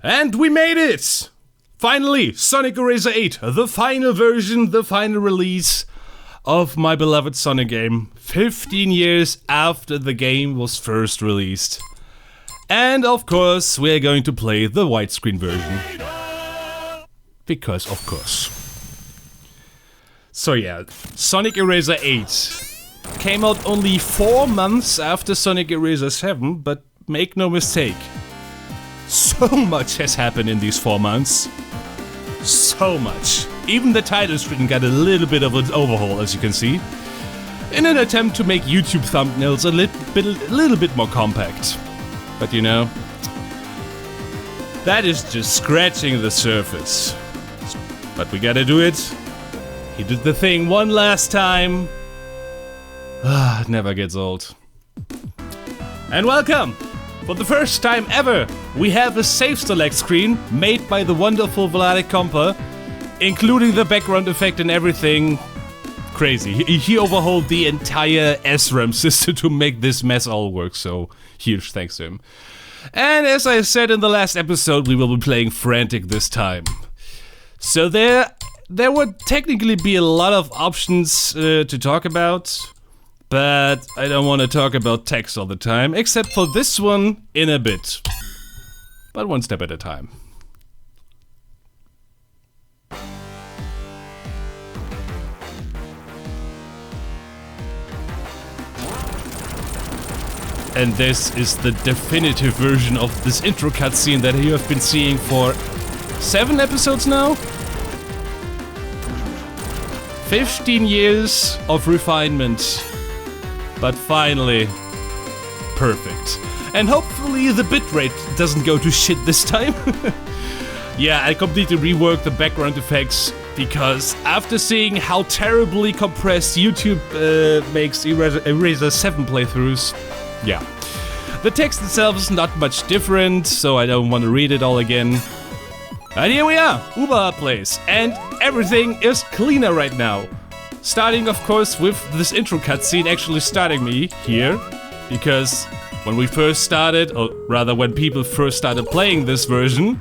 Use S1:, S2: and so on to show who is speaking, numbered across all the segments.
S1: And we made it! Finally, Sonic ERaZor I, the final version, the final release of my beloved Sonic game, 15 years after the game was first released. And of course, we're going to play the widescreen version. Because of course. So yeah, Sonic ERaZor I came out only 4 months after Sonic ERaZor 7, but make no mistake, so much has happened in these 4 months. So much. Even the title screen got a little bit of an overhaul, as you can see, in an attempt to make YouTube thumbnails a little bit more compact. But you know, that is just scratching the surface. But we gotta do it. He did the thing one last time. It never gets old. And welcome! For the first time ever, we have a save select screen made by the wonderful vladikcomper, including the background effect and everything. Crazy. He overhauled the entire SRAM system to make this mess all work, so huge thanks to him. And as I said in the last episode, we will be playing Frantic this time. So there would technically be a lot of options to talk about. But I don't want to talk about text all the time, except for this one in a bit. But one step at a time. And this is the definitive version of this intro cutscene that you have been seeing for 7 episodes now? 15 years of refinement. But finally, perfect. And hopefully the bitrate doesn't go to shit this time. Yeah, I completely reworked the background effects because after seeing how terribly compressed YouTube makes ERaZor 7 playthroughs, yeah. The text itself is not much different, so I don't want to read it all again. And here we are, Überhub Place, and everything is cleaner right now. Starting, of course, with this intro cutscene actually starting me here, because when we first started, or rather when people first started playing this version,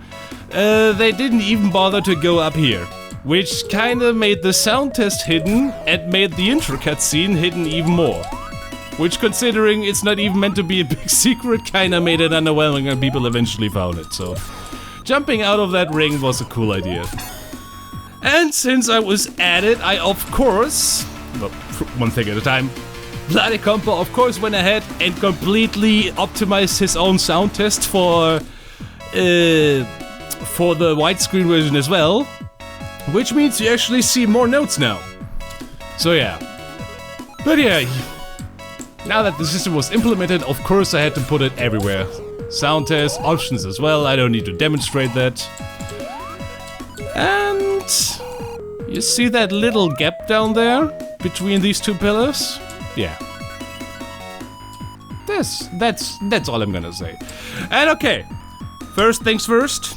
S1: they didn't even bother to go up here, which kinda made the sound test hidden and made the intro cutscene hidden even more. Which, considering it's not even meant to be a big secret, kinda made it underwhelming and people eventually found it, so jumping out of that ring was a cool idea. And since I was at it, I of course, well, one thing at a time, vladikcomper of course went ahead and completely optimized his own sound test for the widescreen version as well, which means you actually see more notes now. So yeah. But yeah, now that the system was implemented, of course I had to put it everywhere. Sound test, options as well, I don't need to demonstrate that. And you see that little gap down there between these 2 pillars? Yeah. That's all I'm gonna say. And okay, first things first.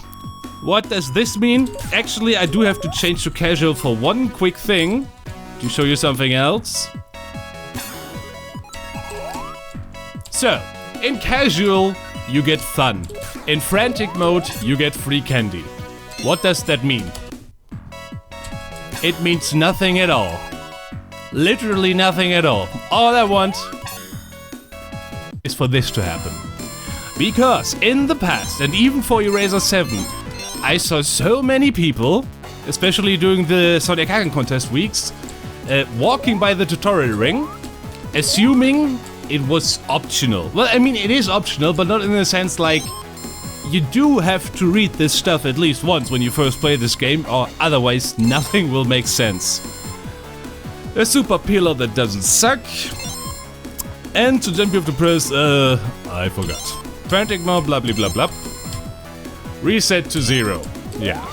S1: What does this mean? Actually, I do have to change to casual for one quick thing to show you something else. So, in casual, you get fun. In frantic mode, you get free candy. What does that mean? It means nothing at all. Literally nothing at all. All I want is for this to happen. Because in the past, and even for ERaZor 7, I saw so many people, especially during the Sonic Hacking Contest weeks, walking by the tutorial ring, assuming it was optional. Well, I mean, it is optional, but not in the sense like, you do have to read this stuff at least once when you first play this game, or otherwise nothing will make sense. A super pillar that doesn't suck. And to jump you have to press, I forgot. Frantic mode, blah blah blah blah. Reset to 0. Yeah.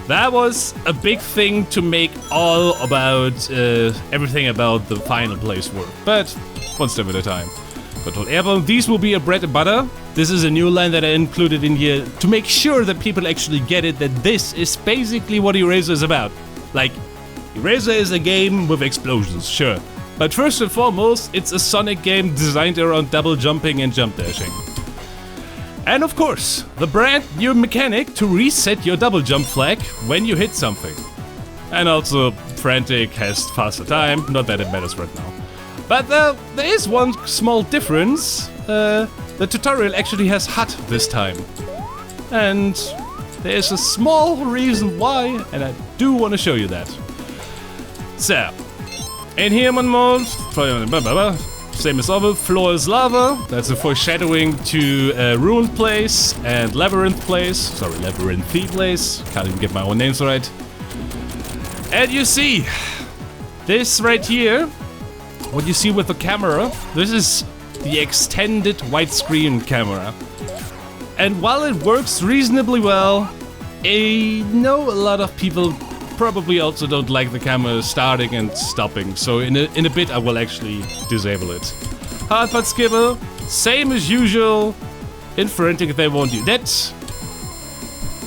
S1: That was a big thing to make all about, everything about the final place work. But one step at a time. Control Airborne, these will be a bread and butter. This is a new line that I included in here to make sure that people actually get it, that this is basically what ERaZor is about. Like, ERaZor is a game with explosions, sure. But first and foremost, it's a Sonic game designed around double jumping and jump dashing. And of course, the brand new mechanic to reset your double jump flag when you hit something. And also, Frantic has faster time, not that it matters right now. But there is one small difference. The tutorial actually has HUD this time. And there is a small reason why, and I do want to show you that. So, in here on mode, same as other, floor is lava. That's a foreshadowing to Ruined Place and Labyrinth Place. Sorry, Labyrinthy Place. Can't even get my own names right. And you see, this right here, what you see with the camera, this is the extended widescreen camera. And while it works reasonably well, I know a lot of people probably also don't like the camera starting and stopping, so in a bit I will actually disable it. Hard part skipper, same as usual. In Frantic they won't do that.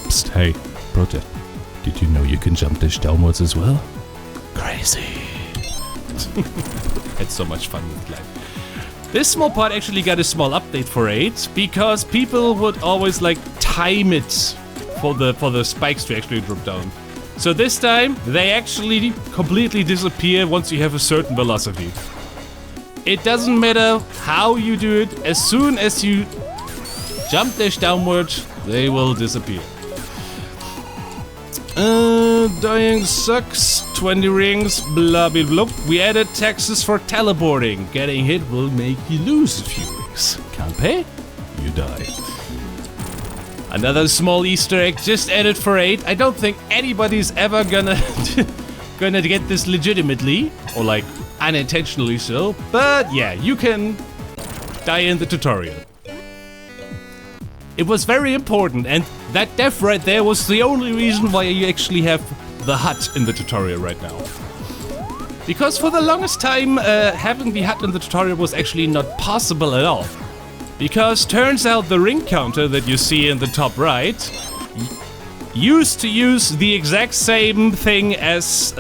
S1: Psst, hey, Project, did you know you can jump dash downwards as well? Crazy. Had so much fun with that. This small part actually got a small update for 8, because people would always like time it for the spikes to actually drop down. So this time, they actually completely disappear once you have a certain velocity. It doesn't matter how you do it, as soon as you jump dash downward, they will disappear. Dying sucks, 20 rings, blah blah blah. We added taxes for teleporting. Getting hit will make you lose a few rings. Can't pay? You die. Another small Easter egg just added for 8. I don't think anybody's ever gonna get this legitimately, or like unintentionally so, but yeah, you can die in the tutorial. It was very important, and that death right there was the only reason why you actually have the HUD in the tutorial right now. Because for the longest time, having the HUD in the tutorial was actually not possible at all. Because turns out the ring counter that you see in the top right used to use the exact same thing as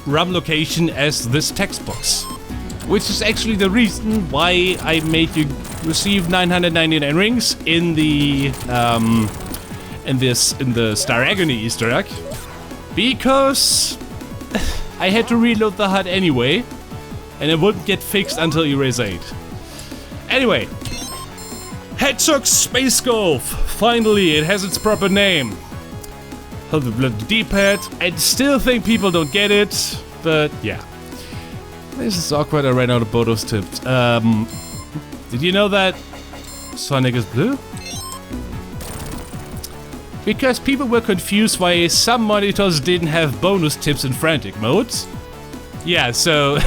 S1: RAM location as this text box. Which is actually the reason why I made you receive 999 rings in the Star Agony Easter egg. Because I had to reload the HUD anyway, and it wouldn't get fixed until ERaZor 8. Anyway, Hedgehog Space Golf! Finally, it has its proper name. Hold the bloody D-pad. I still think people don't get it, but yeah. This is awkward, I ran out of bonus tips. Did you know that Sonic is blue? Because people were confused why some monitors didn't have bonus tips in Frantic modes. Yeah, so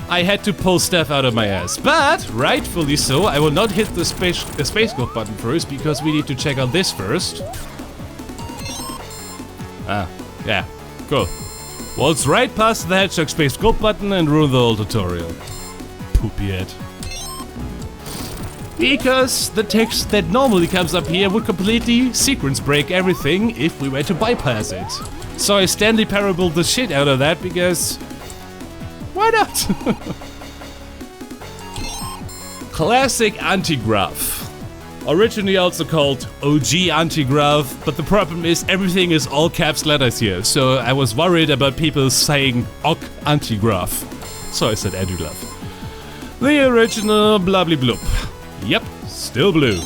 S1: I had to pull stuff out of my ass. But, rightfully so, I will not hit the space golf button first, because we need to check out this first. Ah, yeah, cool. Waltz right past the Hedgehog Space Golf button and ruin the whole tutorial. Poopy head. Because the text that normally comes up here would completely sequence break everything if we were to bypass it. So I Stanley Parabled the shit out of that because... why not? Classic anti-graph. Originally also called OG anti-graph, but the problem is everything is all caps letters here, so I was worried about people saying OG anti-graph. So I said anti-graph. The original blah blah bloop. Yep, still blue.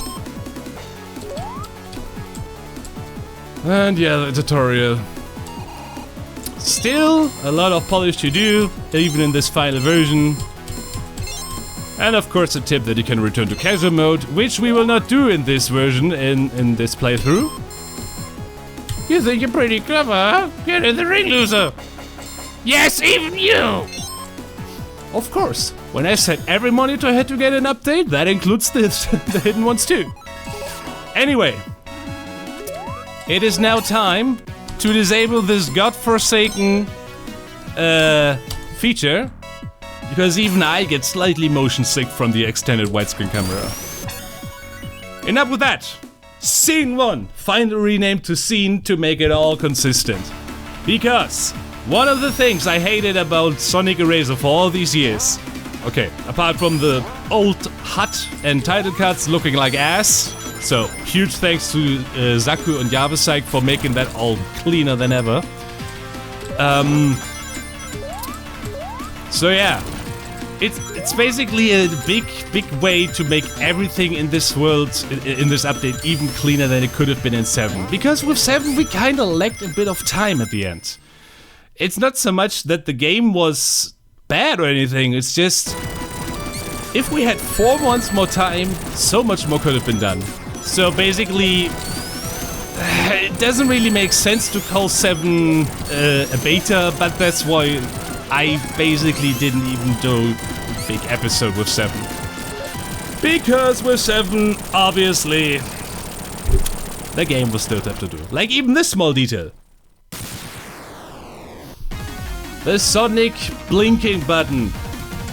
S1: And yeah, the tutorial. Still a lot of polish to do, even in this final version. And of course a tip that you can return to casual mode, which we will not do in this version, in this playthrough. You think you're pretty clever, huh? Get in the ring, loser! Yes, even you! Of course, when I said every monitor had to get an update, that includes this, the hidden ones too. Anyway, it is now time to disable this godforsaken feature. Because even I get slightly motion sick from the extended widescreen camera. Enough with that! Scene 1! Finally renamed to Scene to make it all consistent. Because one of the things I hated about Sonic ERaZor for all these years Okay, apart from the old hut and title cards looking like ass. So, huge thanks to Zaku and Yavasek for making that all cleaner than ever. So yeah, it's basically a big way to make everything in this world, in this update, even cleaner than it could have been in 7. Because with 7 we kinda lacked a bit of time at the end. It's not so much that the game was bad or anything, it's just... if we had 4 months more time, so much more could have been done. So basically, it doesn't really make sense to call 7 a beta, but that's why I basically didn't even do a big episode with 7. Because with 7, obviously, the game was still tough to do. Like even this small detail. The Sonic blinking button,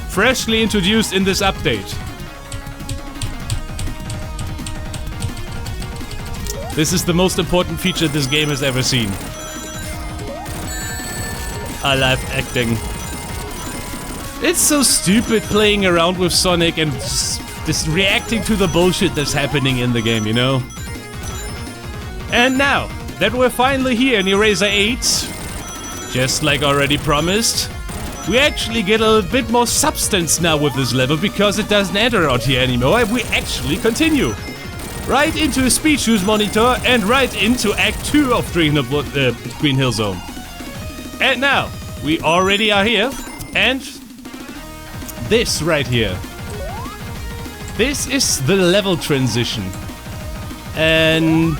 S1: freshly introduced in this update. This is the most important feature this game has ever seen. I love acting. It's so stupid playing around with Sonic and just reacting to the bullshit that's happening in the game, you know? And now that we're finally here in ERaZor 8, just like already promised, we actually get a little bit more substance now with this level because it doesn't enter out here anymore and we actually continue. Right into a speed use monitor and right into Act 2 of Green Hill Zone. And now, we already are here, and this right here. This is the level transition. And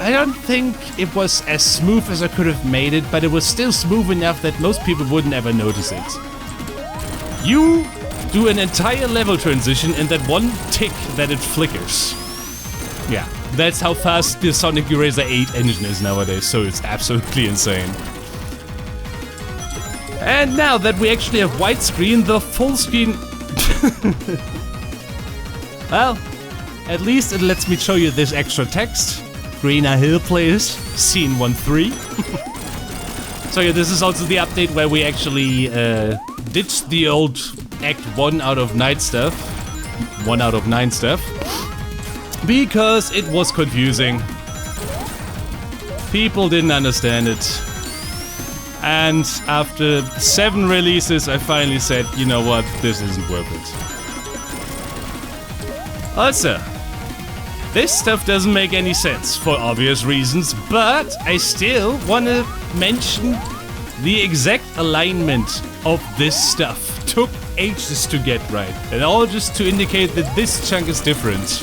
S1: I don't think it was as smooth as I could have made it, but it was still smooth enough that most people wouldn't ever notice it. You do an entire level transition in that one tick that it flickers. Yeah, that's how fast the Sonic ERaZor 8 engine is nowadays, so it's absolutely insane. And now that we actually have widescreen, the full screen... well, at least it lets me show you this extra text. Überhub Place, scene 1-3. So yeah, this is also the update where we actually ditched the old Act 1 out of 9 stuff. 1 out of 9 stuff. Because it was confusing. People didn't understand it. And after 7 releases, I finally said, you know what, this isn't worth it. Also, this stuff doesn't make any sense for obvious reasons, but I still want to mention the exact alignment of this stuff. Took ages to get right, and all just to indicate that this chunk is different.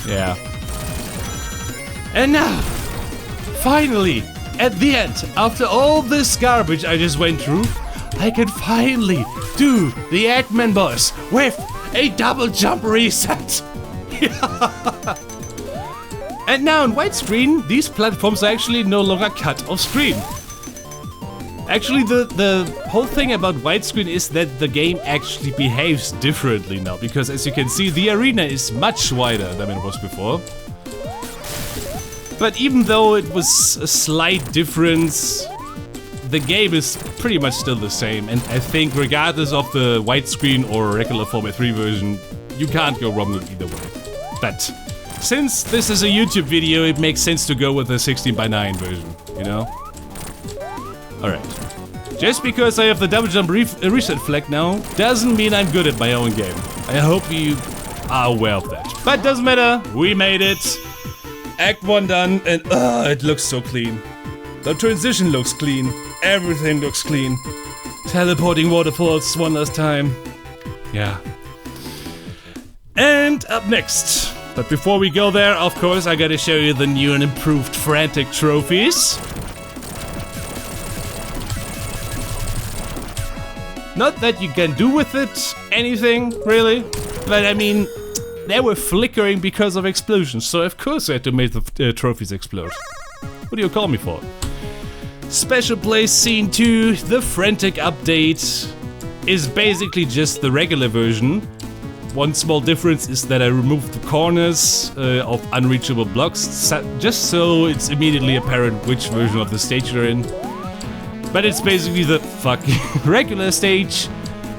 S1: Yeah. And now, finally, at the end, after all this garbage I just went through, I can finally do the Eggman boss with a double jump reset. And now in widescreen, these platforms are actually no longer cut off screen. Actually, the whole thing about widescreen is that the game actually behaves differently now, because as you can see, the arena is much wider than it was before. But even though it was a slight difference, the game is pretty much still the same, and I think regardless of the widescreen or regular Format 3 version, you can't go wrong with either way. But since this is a YouTube video, it makes sense to go with the 16:9 version, you know? Alright. Just because I have the double jump reset flag now, doesn't mean I'm good at my own game. I hope you are aware of that. But doesn't matter, we made it. Act 1 done, and it looks so clean. The transition looks clean, everything looks clean. Teleporting waterfalls one last time. Yeah. And up next. But before we go there, of course, I gotta show you the new and improved Frantic trophies. Not that you can do with it anything, really, but I mean, they were flickering because of explosions, so of course I had to make the trophies explode. What do you call me for? Special Place Scene 2, the Frantic update, is basically just the regular version. One small difference is that I removed the corners of unreachable blocks, just so it's immediately apparent which version of the stage you're in. But it's basically the fucking regular stage,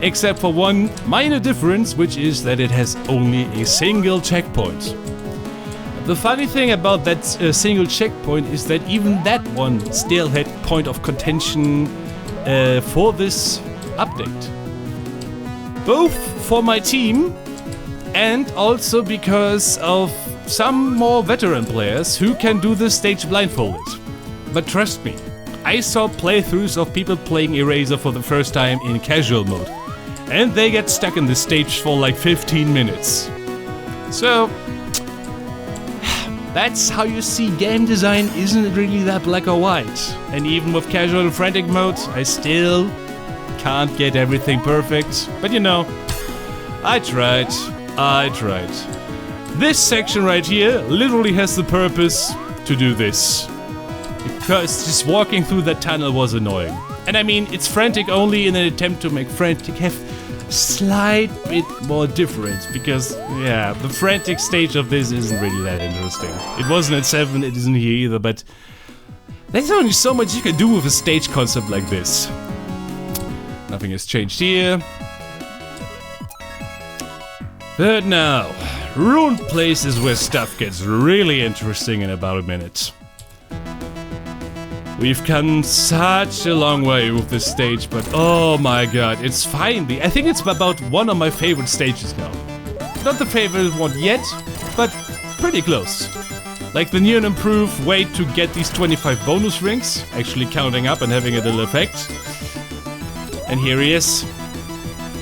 S1: except for one minor difference, which is that it has only a single checkpoint. The funny thing about that single checkpoint is that even that one still had point of contention for this update. Both for my team and also because of some more veteran players who can do this stage blindfolded. But trust me, I saw playthroughs of people playing ERaZor for the first time in casual mode, and they get stuck in the stage for like 15 minutes. So, that's how you see game design isn't really that black or white. And even with casual and frantic mode, I still can't get everything perfect. But you know, I tried. This section right here literally has the purpose to do this. Because just walking through that tunnel was annoying. And I mean, it's frantic only in an attempt to make frantic have a slight bit more difference. Because, yeah, the frantic stage of this isn't really that interesting. It wasn't at 7, it isn't here either, but there's only so much you can do with a stage concept like this. Nothing has changed here. But now, Ruined Place is where stuff gets really interesting in about a minute. We've come such a long way with this stage, but oh my god, it's finally... I think it's about one of my favorite stages now. Not the favorite one yet, but pretty close. Like the new and improved way to get these 25 bonus rings, actually counting up and having a little effect. And here he is.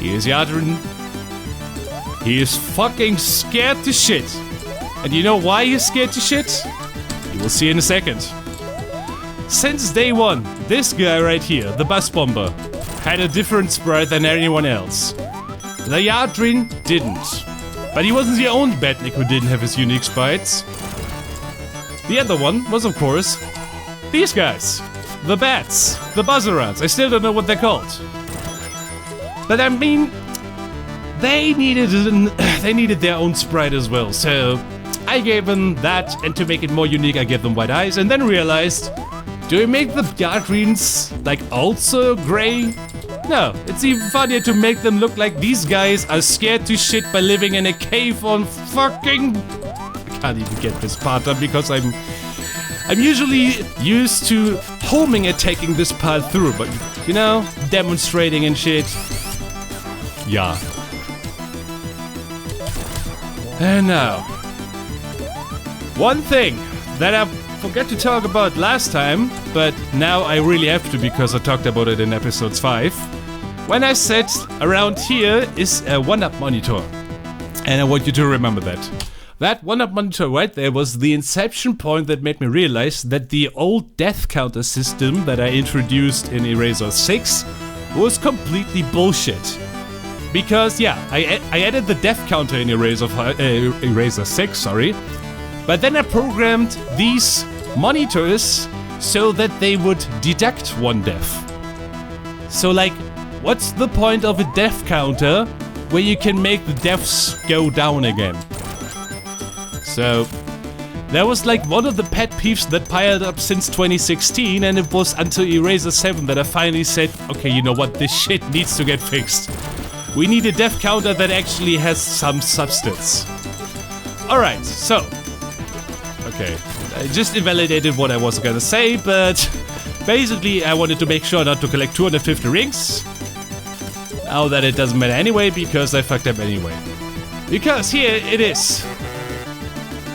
S1: Here's Yadrin. He is fucking scared to shit. And you know why he's scared to shit? You will see in a second. Since day one, this guy right here, the bus bomber, had a different sprite than anyone else. The Yadrin didn't. But he wasn't the only badnik who didn't have his unique sprites. The other one was, of course, these guys. The bats. The buzzarans. I still don't know what they're called. But I mean... They needed their own sprite as well, so I gave them that, and to make it more unique I gave them white eyes, and then realized, do we make the Yadrins, like, also grey? No, it's even funnier to make them look like these guys are scared to shit by living in a cave on fucking... I can't even get this part done because I'm usually used to homing attacking this part through, but, you know, demonstrating and shit. Yeah. And now, one thing that I forgot to talk about last time, but now I really have to because I talked about it in episodes 5. When I said around here is a 1-up monitor. And I want you to remember that. That 1-up monitor right there was the inception point that made me realize that the old death counter system that I introduced in ERaZor 6 was completely bullshit. Because, yeah, I added the death counter in ERaZor 6, sorry. But then I programmed these monitors so that they would deduct one death. So, like, what's the point of a death counter where you can make the deaths go down again? So, that was like one of the pet peeves that piled up since 2016, and it was until ERaZor 7 that I finally said, okay, you know what, this shit needs to get fixed. We need a death counter that actually has some substance. Alright, so... Okay, I just invalidated what I was gonna say, but... Basically, I wanted to make sure not to collect 250 rings. Now that it doesn't matter anyway, because I fucked up anyway. Because here it is.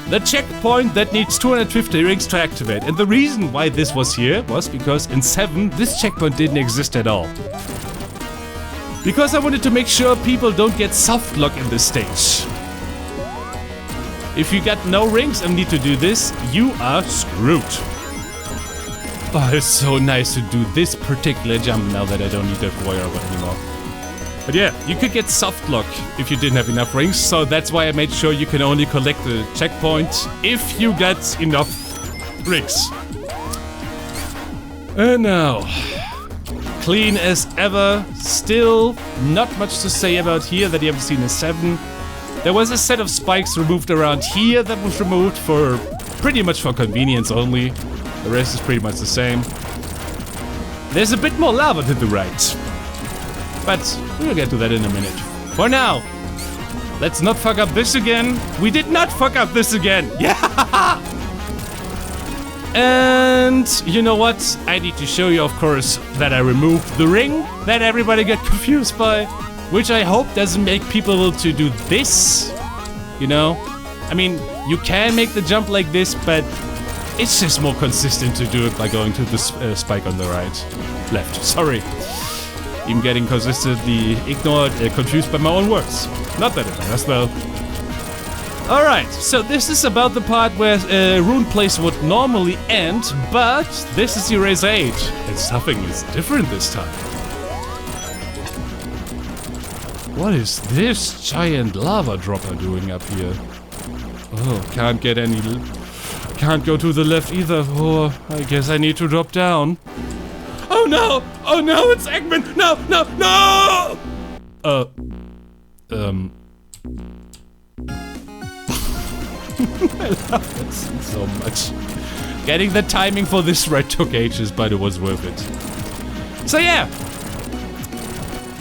S1: The checkpoint that needs 250 rings to activate. And the reason why this was here was because in 7, this checkpoint didn't exist at all. Because I wanted to make sure people don't get soft lock in this stage. If you got no rings and need to do this, you are screwed. Oh, it's so nice to do this particular jump now that I don't need that warrior anymore. But yeah, you could get soft lock if you didn't have enough rings, so that's why I made sure you can only collect the checkpoint if you got enough rings. And now... Clean as ever, still not much to say about here that you haven't seen in 7. There was a set of spikes removed around here that was removed for pretty much for convenience only. The rest is pretty much the same. There's a bit more lava to the right. But we'll get to that in a minute. For now, let's not fuck up this again. We did not fuck up this again. Yeah! And you know what? I need to show you, of course, that I removed the ring that everybody got confused by. Which I hope doesn't make people to do this. You know? I mean, you can make the jump like this, but it's just more consistent to do it by going to the spike on the left. Sorry. I'm getting consistently ignored, confused by my own words. Not that it matters, though. Alright, so this is about the part where Rune Place would normally end, but this is ERaZor 8, and something is different this time. What is this giant lava dropper doing up here? Oh, can't get any... Can't go to the left either. Oh, I guess I need to drop down. Oh no! Oh no, it's Eggman! No, no, no! I love that scene so much. Getting the timing for this ride took ages, but it was worth it. So yeah.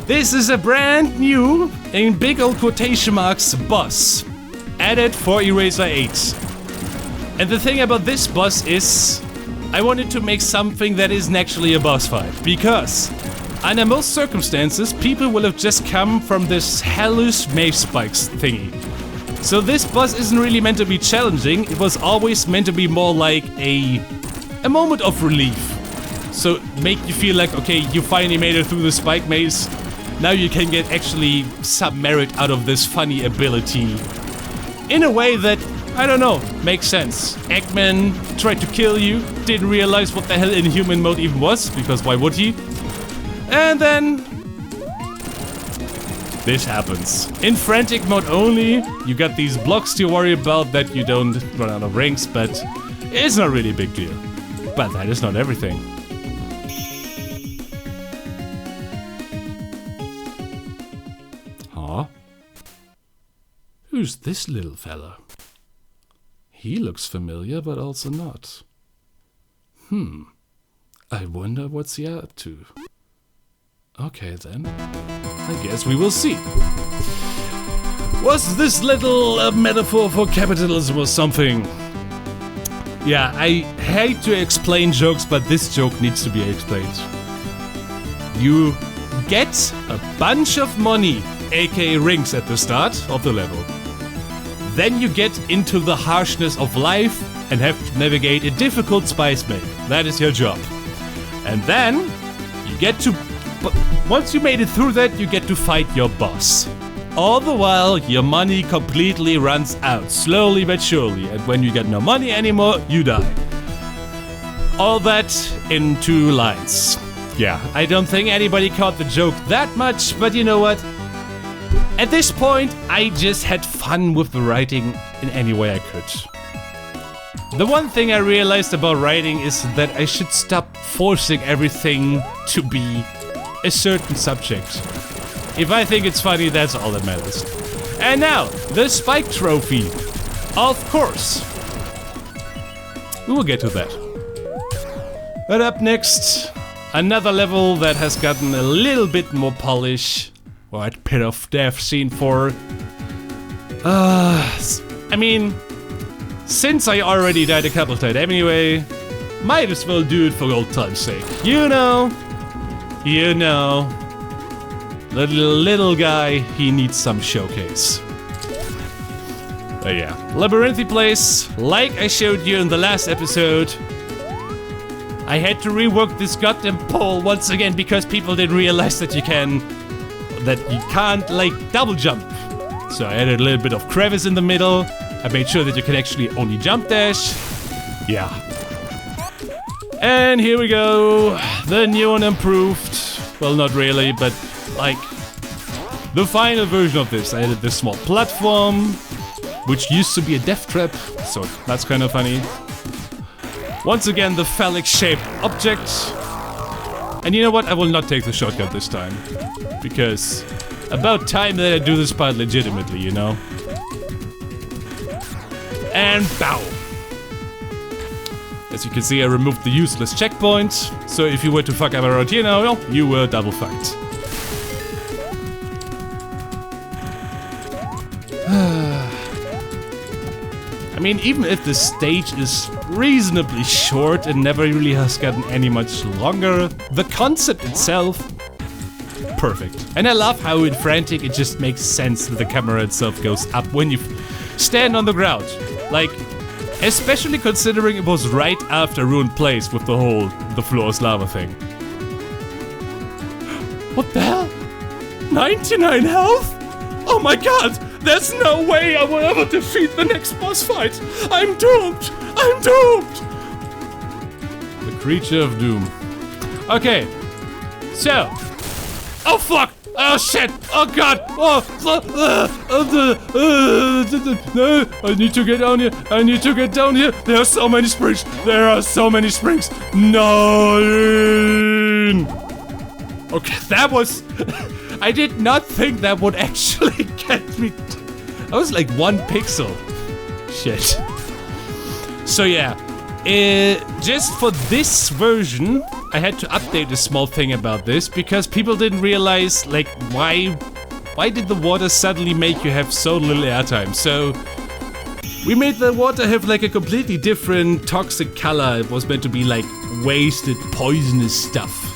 S1: This is a brand new, in big old quotation marks, boss. Added for ERaZor 8. And the thing about this boss is, I wanted to make something that isn't actually a boss fight. Because, under most circumstances, people will have just come from this hellish maze spikes thingy. So this boss isn't really meant to be challenging, it was always meant to be more like a moment of relief. So make you feel like, okay, you finally made it through the spike maze, now you can get actually some merit out of this funny ability. In a way that, I don't know, makes sense. Eggman tried to kill you, didn't realize what the hell Inhuman mode even was, because why would he? And then... this happens. In frantic mode only, you got these blocks to worry about that you don't run out of rings, but it's not really a big deal. But that is not everything. Huh? Who's this little fella? He looks familiar, but also not. I wonder what's he up to. Okay then. I guess we will see. Was this little metaphor for capitalism or something? Yeah, I hate to explain jokes, but this joke needs to be explained. You get a bunch of money, aka rings, at the start of the level. Then you get into the harshness of life and have to navigate a difficult spice make. That is your job. And then you get to... once you made it through that, you get to fight your boss. All the while, your money completely runs out, slowly but surely, and when you get no money anymore, you die. All that in 2 lines. Yeah, I don't think anybody caught the joke that much, but you know what? At this point, I just had fun with the writing in any way I could. The one thing I realized about writing is that I should stop forcing everything to be a certain subject. If I think it's funny, that's all that matters. And now, the Spike Trophy. Of course. We will get to that. But up next, another level that has gotten a little bit more polish. What pit of death scene for... I mean, since I already died a couple times anyway, might as well do it for old time's sake. You know, the little guy, he needs some showcase. But yeah, Labyrinthy Place, like I showed you in the last episode, I had to rework this goddamn pole once again because people didn't realize that you can't like double jump. So I added a little bit of crevice in the middle. I made sure that you can actually only jump dash. Yeah. And here we go, the new and improved. Well, not really, but like the final version of this. I added this small platform, which used to be a death trap, so that's kind of funny. Once again, the phallic-shaped object. And you know what? I will not take the shortcut this time. Because about time that I do this part legitimately, you know? And bow! As you can see, I removed the useless checkpoint. So if you were to fuck up around here now, well, you were double fucked. mean, even if the stage is reasonably short and never really has gotten any much longer, the concept itself, perfect. And I love how in Frantic it just makes sense that the camera itself goes up when you stand on the ground. Like, especially considering it was right after Ruined Place with the whole the floor is lava thing. What the hell? 99 health? Oh my god! There's no way I will ever defeat the next boss fight! I'm doomed! I'm doomed! The creature of doom. Okay. So. Oh fuck! Oh shit! Oh god! I need to get down here! I need to get down here! There are so many springs! There are so many springs! No! Okay, that was... I did not think that would actually get me... I was like 1 pixel. Shit. So yeah, just for this version, I had to update a small thing about this because people didn't realize, like, why did the water suddenly make you have so little airtime? So we made the water have like a completely different toxic color. It was meant to be like wasted, poisonous stuff.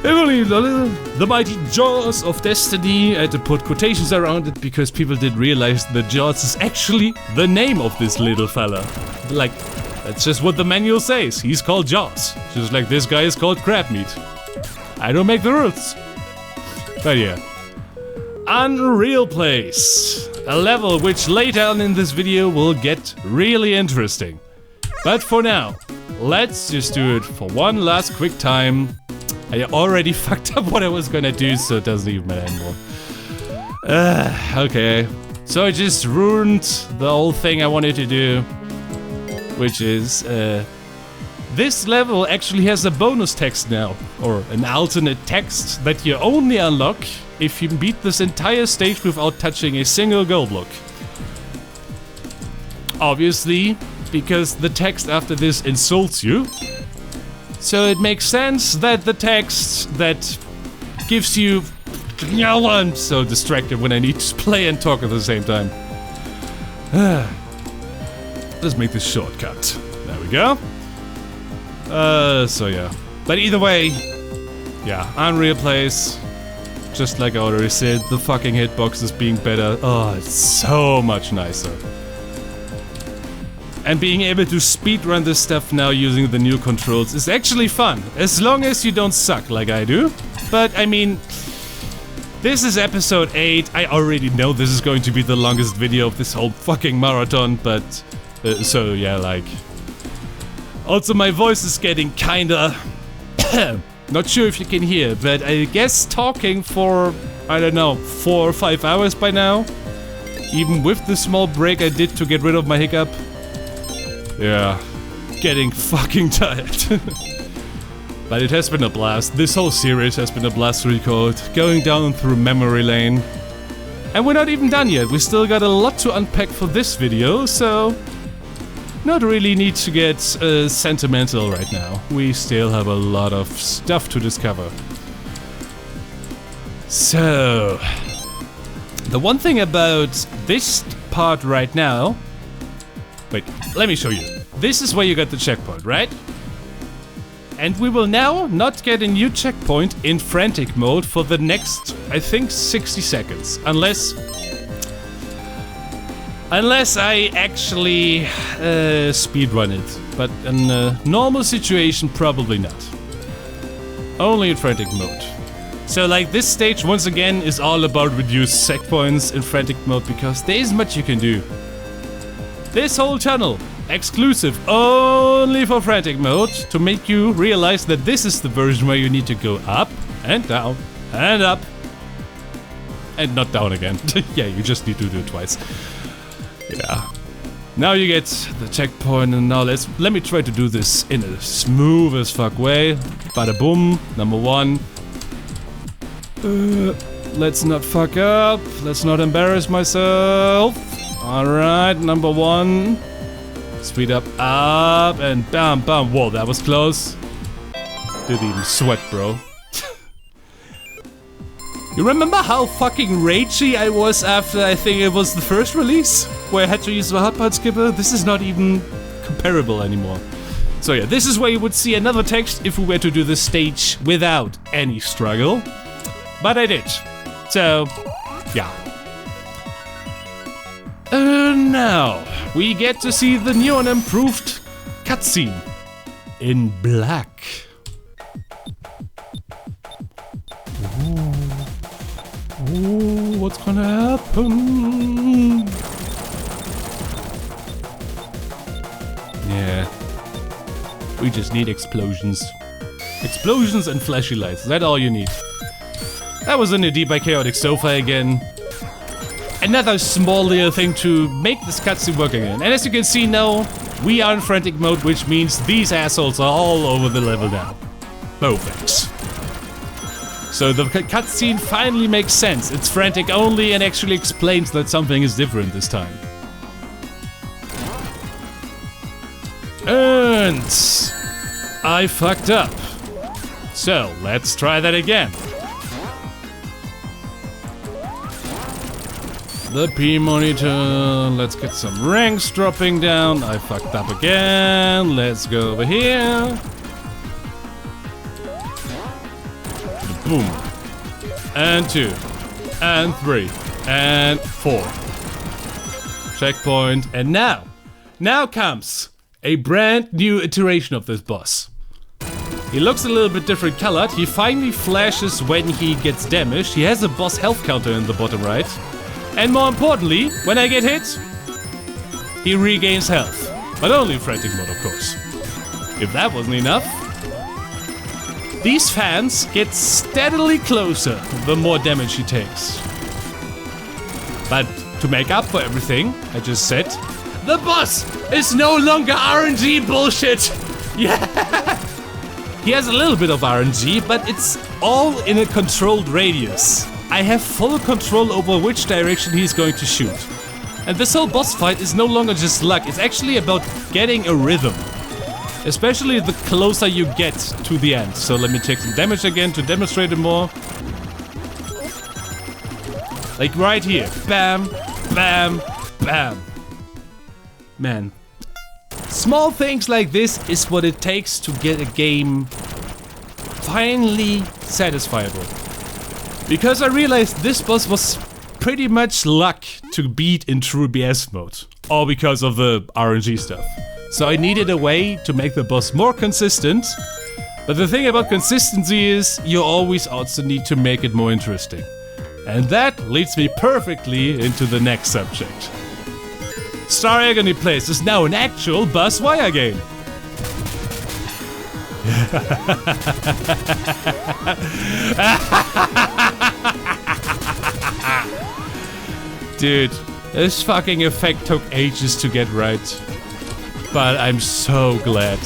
S1: The mighty jaws of destiny. I had to put quotations around it because people didn't realize that jaws is actually the name of this little fella. Like, that's just what the manual says. He's called Jaws. Just like this guy is called crab meat. I don't make the rules. But yeah. Unreal Place. A level which later on in this video will get really interesting. But for now, let's just do it for one last quick time. I already fucked up what I was gonna do, so it doesn't even matter anymore. Okay. So I just ruined the whole thing I wanted to do. Which is, this level actually has a bonus text now. Or an alternate text that you only unlock if you beat this entire stage without touching a single goal block. Obviously, because the text after this insults you. So it makes sense that the text that gives you... I'm so distracted when I need to play and talk at the same time. Let's make this shortcut. There we go. So yeah. But either way, yeah, Unreal Place. Just like I already said, the fucking hitbox is being better. Oh, it's so much nicer. And being able to speedrun this stuff now using the new controls is actually fun. As long as you don't suck like I do. But, I mean... This is episode 8. I already know this is going to be the longest video of this whole fucking marathon, but... so, yeah, like... Also, my voice is getting kinda... Not sure if you can hear, but I guess talking for, I don't know, 4 or 5 hours by now. Even with the small break I did to get rid of my hiccup. Yeah, getting fucking tired. But it has been a blast. This whole series has been a blast to record. Going down through memory lane. And we're not even done yet. We still got a lot to unpack for this video, so... Not really need to get sentimental right now. We still have a lot of stuff to discover. So... The one thing about this part right now... Wait, let me show you. This is where you got the checkpoint, right? And we will now not get a new checkpoint in frantic mode for the next, I think, 60 seconds. Unless I actually speedrun it. But in a normal situation, probably not. Only in frantic mode. So like this stage, once again, is all about reduced checkpoints in frantic mode because there isn't much you can do. This whole tunnel, exclusive only for frantic mode, to make you realize that this is the version where you need to go up and down and up and not down again. Yeah, you just need to do it twice. Yeah. Now you get the checkpoint, and now let me try to do this in a smooth as fuck way. Bada boom, number 1. Let's not fuck up. Let's not embarrass myself. Alright, number 1. Speed up, and bam, bam. Whoa, that was close. Didn't even sweat, bro. You remember how fucking ragey I was after I think it was the first release? where I had to use the hotbar skipper, this is not even comparable anymore. So yeah, this is where you would see another text if we were to do this stage without any struggle. But I did. So, yeah. Now, we get to see the new and improved cutscene in black. Ooh, what's gonna happen? Yeah. We just need explosions. Explosions and flashy lights, that's all you need. That was an idea by Chaotic Sofa again. Another small little thing to make this cutscene work again. And as you can see now, we are in frantic mode, which means these assholes are all over the level now. Perfect. So the cutscene finally makes sense. It's frantic only and actually explains that something is different this time. And I fucked up. So let's try that again. The P monitor, let's get some ranks dropping down. I fucked up again. Let's go over here. Boom. And 2. And 3. And 4. Checkpoint. And now comes a brand new iteration of this boss. He looks a little bit different colored. He finally flashes when he gets damaged. He has a boss health counter in the bottom right. And more importantly, when I get hit, he regains health. But only in frantic mode, of course. If that wasn't enough, these fans get steadily closer the more damage he takes. But to make up for everything I just said, the boss is no longer RNG bullshit! Yeah! He has a little bit of RNG, but it's all in a controlled radius. I have full control over which direction he's going to shoot. And this whole boss fight is no longer just luck, it's actually about getting a rhythm. Especially the closer you get to the end. So let me take some damage again to demonstrate it more. Like right here. Bam, bam, bam. Man. Small things like this is what it takes to get a game finally satisfiable. Because I realized this boss was pretty much luck to beat in true BS mode. All because of the RNG stuff. So I needed a way to make the boss more consistent. But the thing about consistency is you always also need to make it more interesting. And that leads me perfectly into the next subject. Star Agony Place is now an actual boss wire game. Dude, this fucking effect took ages to get right. But I'm so glad.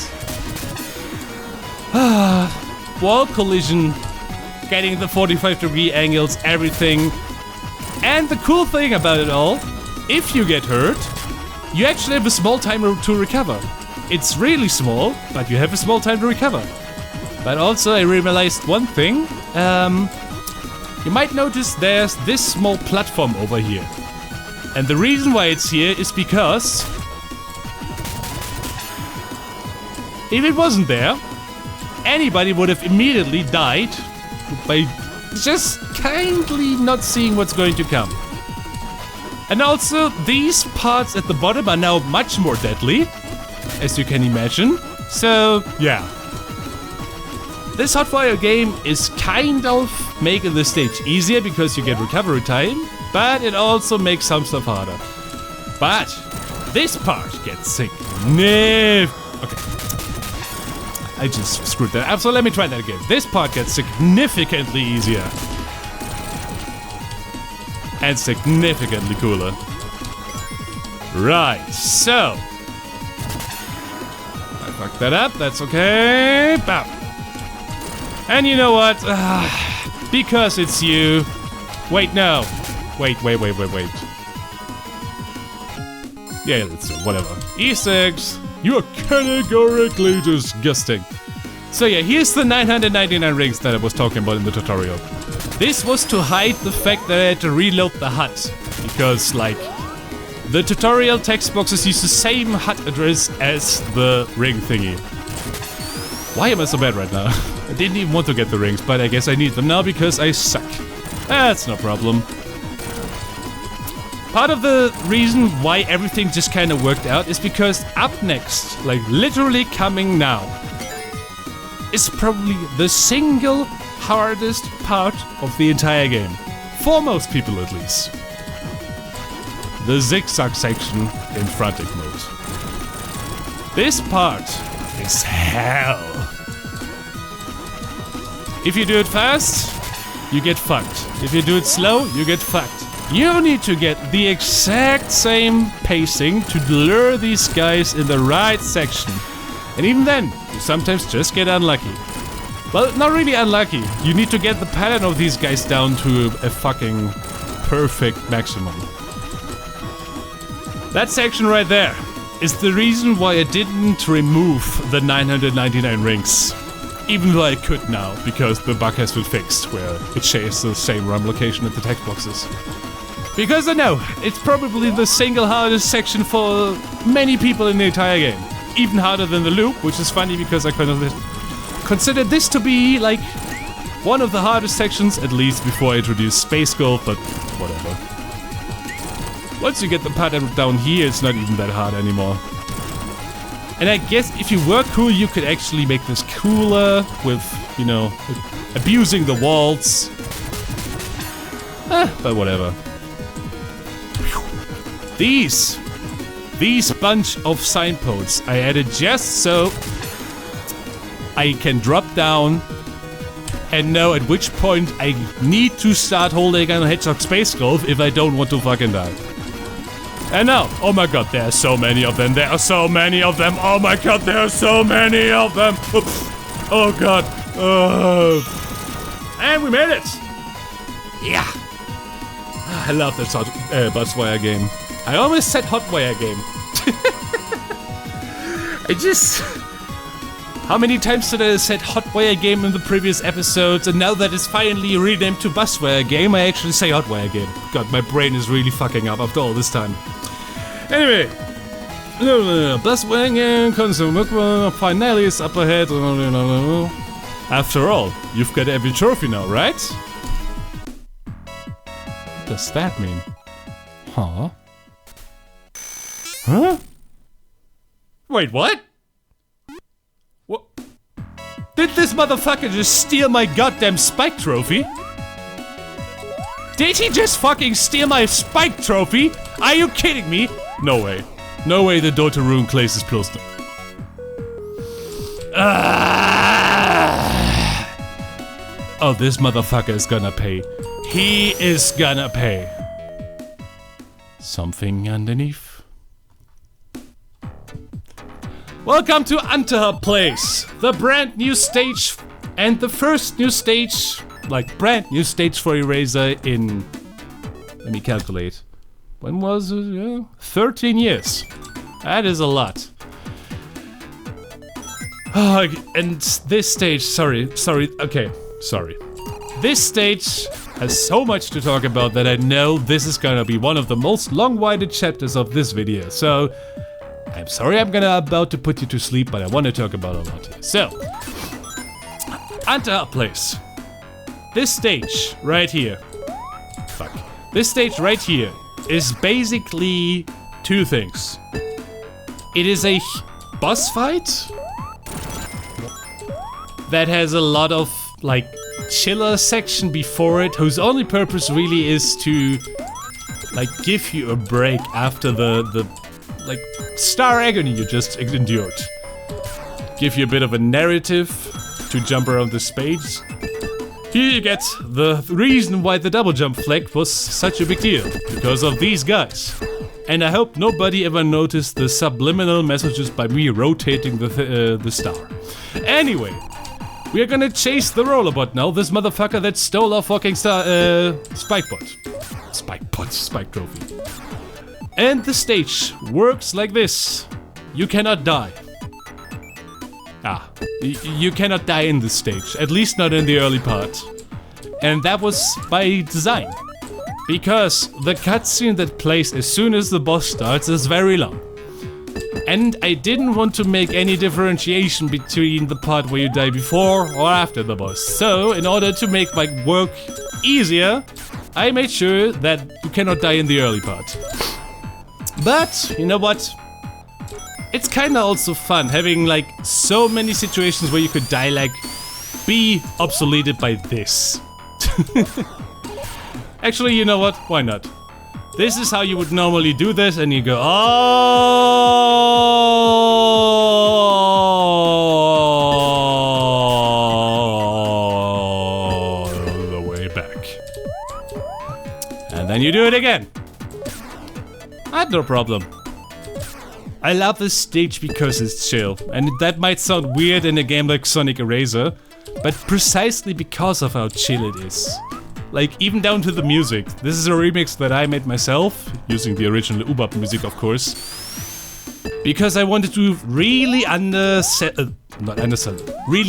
S1: Wall collision, getting the 45-degree angles, everything. And the cool thing about it all, if you get hurt, you actually have a small time to recover. It's really small, but you have a small time to recover. But also I realized one thing. You might notice there's this small platform over here. And the reason why it's here is because if it wasn't there, anybody would have immediately died by just kindly not seeing what's going to come. And also, these parts at the bottom are now much more deadly, as you can imagine. So, yeah. This Hotfire game is kind of making the stage easier because you get recovery time, but it also makes some stuff harder. But this part gets significant. Okay. I just screwed that up, so let me try that again. This part gets significantly easier. And significantly cooler. Right, so. I fucked that up, that's okay. Bow. And you know what? Because it's you. Wait, no. Wait. Yeah, let's do it, whatever. E6. You are categorically disgusting. So yeah, here's the 999 rings that I was talking about in the tutorial. This was to hide the fact that I had to reload the hut. Because, like, The tutorial text boxes use the same HUD address as the ring thingy. Why am I so bad right now? I didn't even want to get the rings, but I guess I need them now because I suck. That's no problem. Part of the reason why everything just kind of worked out is because up next, like literally coming now, is probably the single hardest part of the entire game. For most people at least. The zigzag section in frantic mode. This part is hell. If you do it fast, you get fucked. If you do it slow, you get fucked. You need to get the exact same pacing to lure these guys in the right section. And even then, you sometimes just get unlucky. Well, not really unlucky. You need to get the pattern of these guys down to a fucking perfect maximum. That section right there is the reason why I didn't remove the 999 rings. Even though I could now, because the bug has been fixed, where it shares the same run location at the text boxes. Because I know, it's probably the single hardest section for many people in the entire game. Even harder than the loop, which is funny because I consider this to be, like, one of the hardest sections, at least before I introduced Space Golf, but whatever. Once you get the pattern down here, it's not even that hard anymore. And I guess if you were cool, you could actually make this cooler with, you know, abusing the walls. But whatever. These bunch of signposts I added just so I can drop down and know at which point I need to start holding on Hedgehog Space Golf if I don't want to fucking die. And now, oh my god, there are so many of them, there are so many of them, oh my god, there are so many of them. Oops. Oh god. And we made it. Yeah. I love that Buzzwire game. I almost said Hotwire game. How many times did I said Hotwire game in the previous episodes, and now that it's finally renamed to Buzzwire game, I actually say Hotwire game. God, my brain is really fucking up after all this time. Anyway. Buzzwire game, consumer, finale is up ahead. After all, you've got every trophy now, right? What does that mean? Huh? Huh? Wait, what? What? Did this motherfucker just steal my goddamn Spike trophy? Did he just fucking steal my Spike trophy? Are you kidding me? No way. No way the door to Ruin Place is closed up. Oh, this motherfucker is gonna pay. He is gonna pay. Something underneath. Welcome to Unterhub Place, the brand new stage and the first new stage, like brand new stage for ERaZor in, let me calculate. When was it? Yeah, 13 years. That is a lot. Oh, and this stage, sorry. This stage has so much to talk about that I know this is gonna be one of the most long-winded chapters of this video. So, I'm sorry I'm about to put you to sleep, but I want to talk about a lot here. So, Unterhub Place. This stage right here. Fuck. This stage right here is basically two things. It is a boss fight that has a lot of, like, chiller section before it, whose only purpose really is to, like, give you a break after the like, star agony you just endured. Give you a bit of a narrative to jump around the space. Here you get the reason why the double jump flag was such a big deal. Because of these guys. And I hope nobody ever noticed the subliminal messages by me rotating the star. Anyway, we are gonna chase the rollerbot now, this motherfucker that stole our fucking spike trophy. And the stage works like this. You cannot die. You cannot die in this stage, at least not in the early part. And that was by design. because the cutscene that plays as soon as the boss starts is very long. And I didn't want to make any differentiation between the part where you die before or after the boss. So, in order to make my work easier, I made sure that you cannot die in the early part. But, you know what? It's kinda also fun having like so many situations where you could die, like be obsoleted by this. Actually, you know what? Why not? This is how you would normally do this, and you go all the way back. And then you do it again. That's no problem. I love this stage because it's chill, and that might sound weird in a game like Sonic ERaZor, but precisely because of how chill it is. Like, even down to the music. This is a remix that I made myself, using the original Überhub music, of course. Because I wanted to really really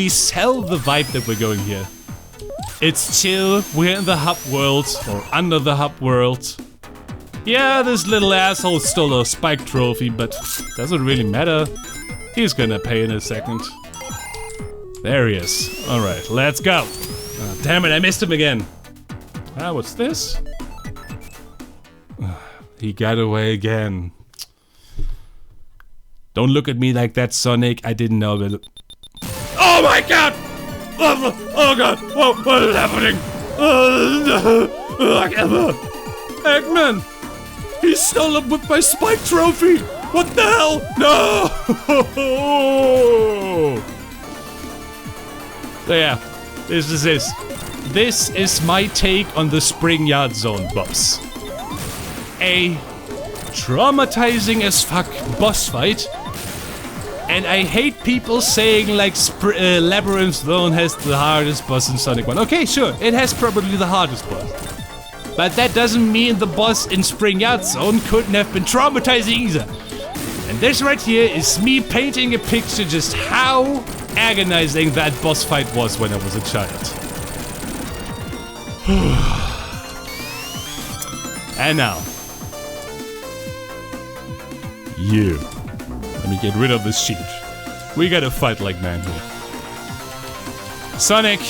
S1: sell the vibe that we're going here. It's chill, we're in the hub world, or under the hub world. Yeah, this little asshole stole a spike trophy, but doesn't really matter. He's gonna pay in a second. There he is. Alright, let's go. Oh, damn it, I missed him again. Ah, what's this? He got away again. Don't look at me like that, Sonic. I didn't know that. Oh my god! Oh god! What is happening? Eggman! He stole him with my spike trophy! What the hell? No! So yeah, this is it. This is my take on the Spring Yard Zone boss. A traumatizing as fuck boss fight. And I hate people saying like Labyrinth Zone has the hardest boss in Sonic 1. Okay, sure, it has probably the hardest boss. But that doesn't mean the boss in Spring Yard Zone couldn't have been traumatizing either. And this right here is me painting a picture just how agonizing that boss fight was when I was a child. And now, you. Let me get rid of this sheet. We gotta fight like man here. Sonic,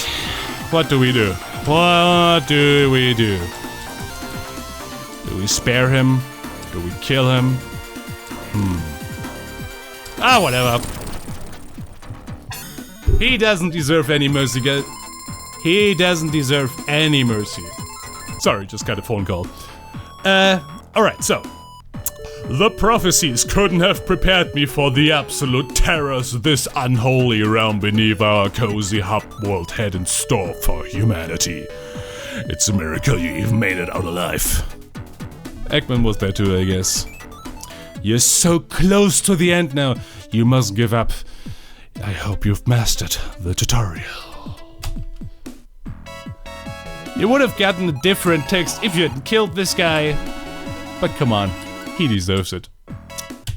S1: what do we do? What do we do? Do we spare him? Do we kill him? Ah, whatever. He doesn't deserve any mercy, guys. He doesn't deserve any mercy. Sorry, just got a phone call. Alright, so. The prophecies couldn't have prepared me for the absolute terrors this unholy realm beneath our cozy hub world had in store for humanity. It's a miracle you even made it out alive. Eggman was there too, I guess. You're so close to the end now. You must give up. I hope you've mastered the tutorial. You would have gotten a different text if you hadn't killed this guy. But come on, he deserves it.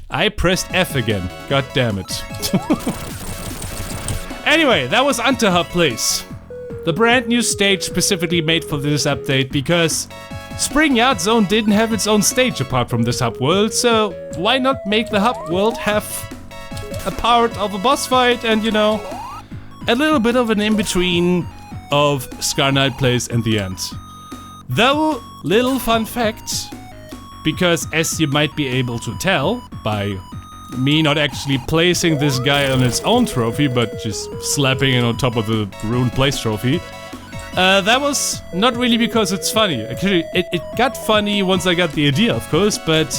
S1: I pressed F again, god damn it. Anyway, that was Unterhub Place. The brand new stage specifically made for this update because Spring Yard Zone didn't have its own stage apart from this hub world, so why not make the hub world have a part of a boss fight and, you know, a little bit of an in-between of Scar Knight Place and the end. Though, little fun fact, because as you might be able to tell by me not actually placing this guy on its own trophy, but just slapping it on top of the Ruined Place trophy, that was not really because it's funny. Actually, it got funny once I got the idea, of course, but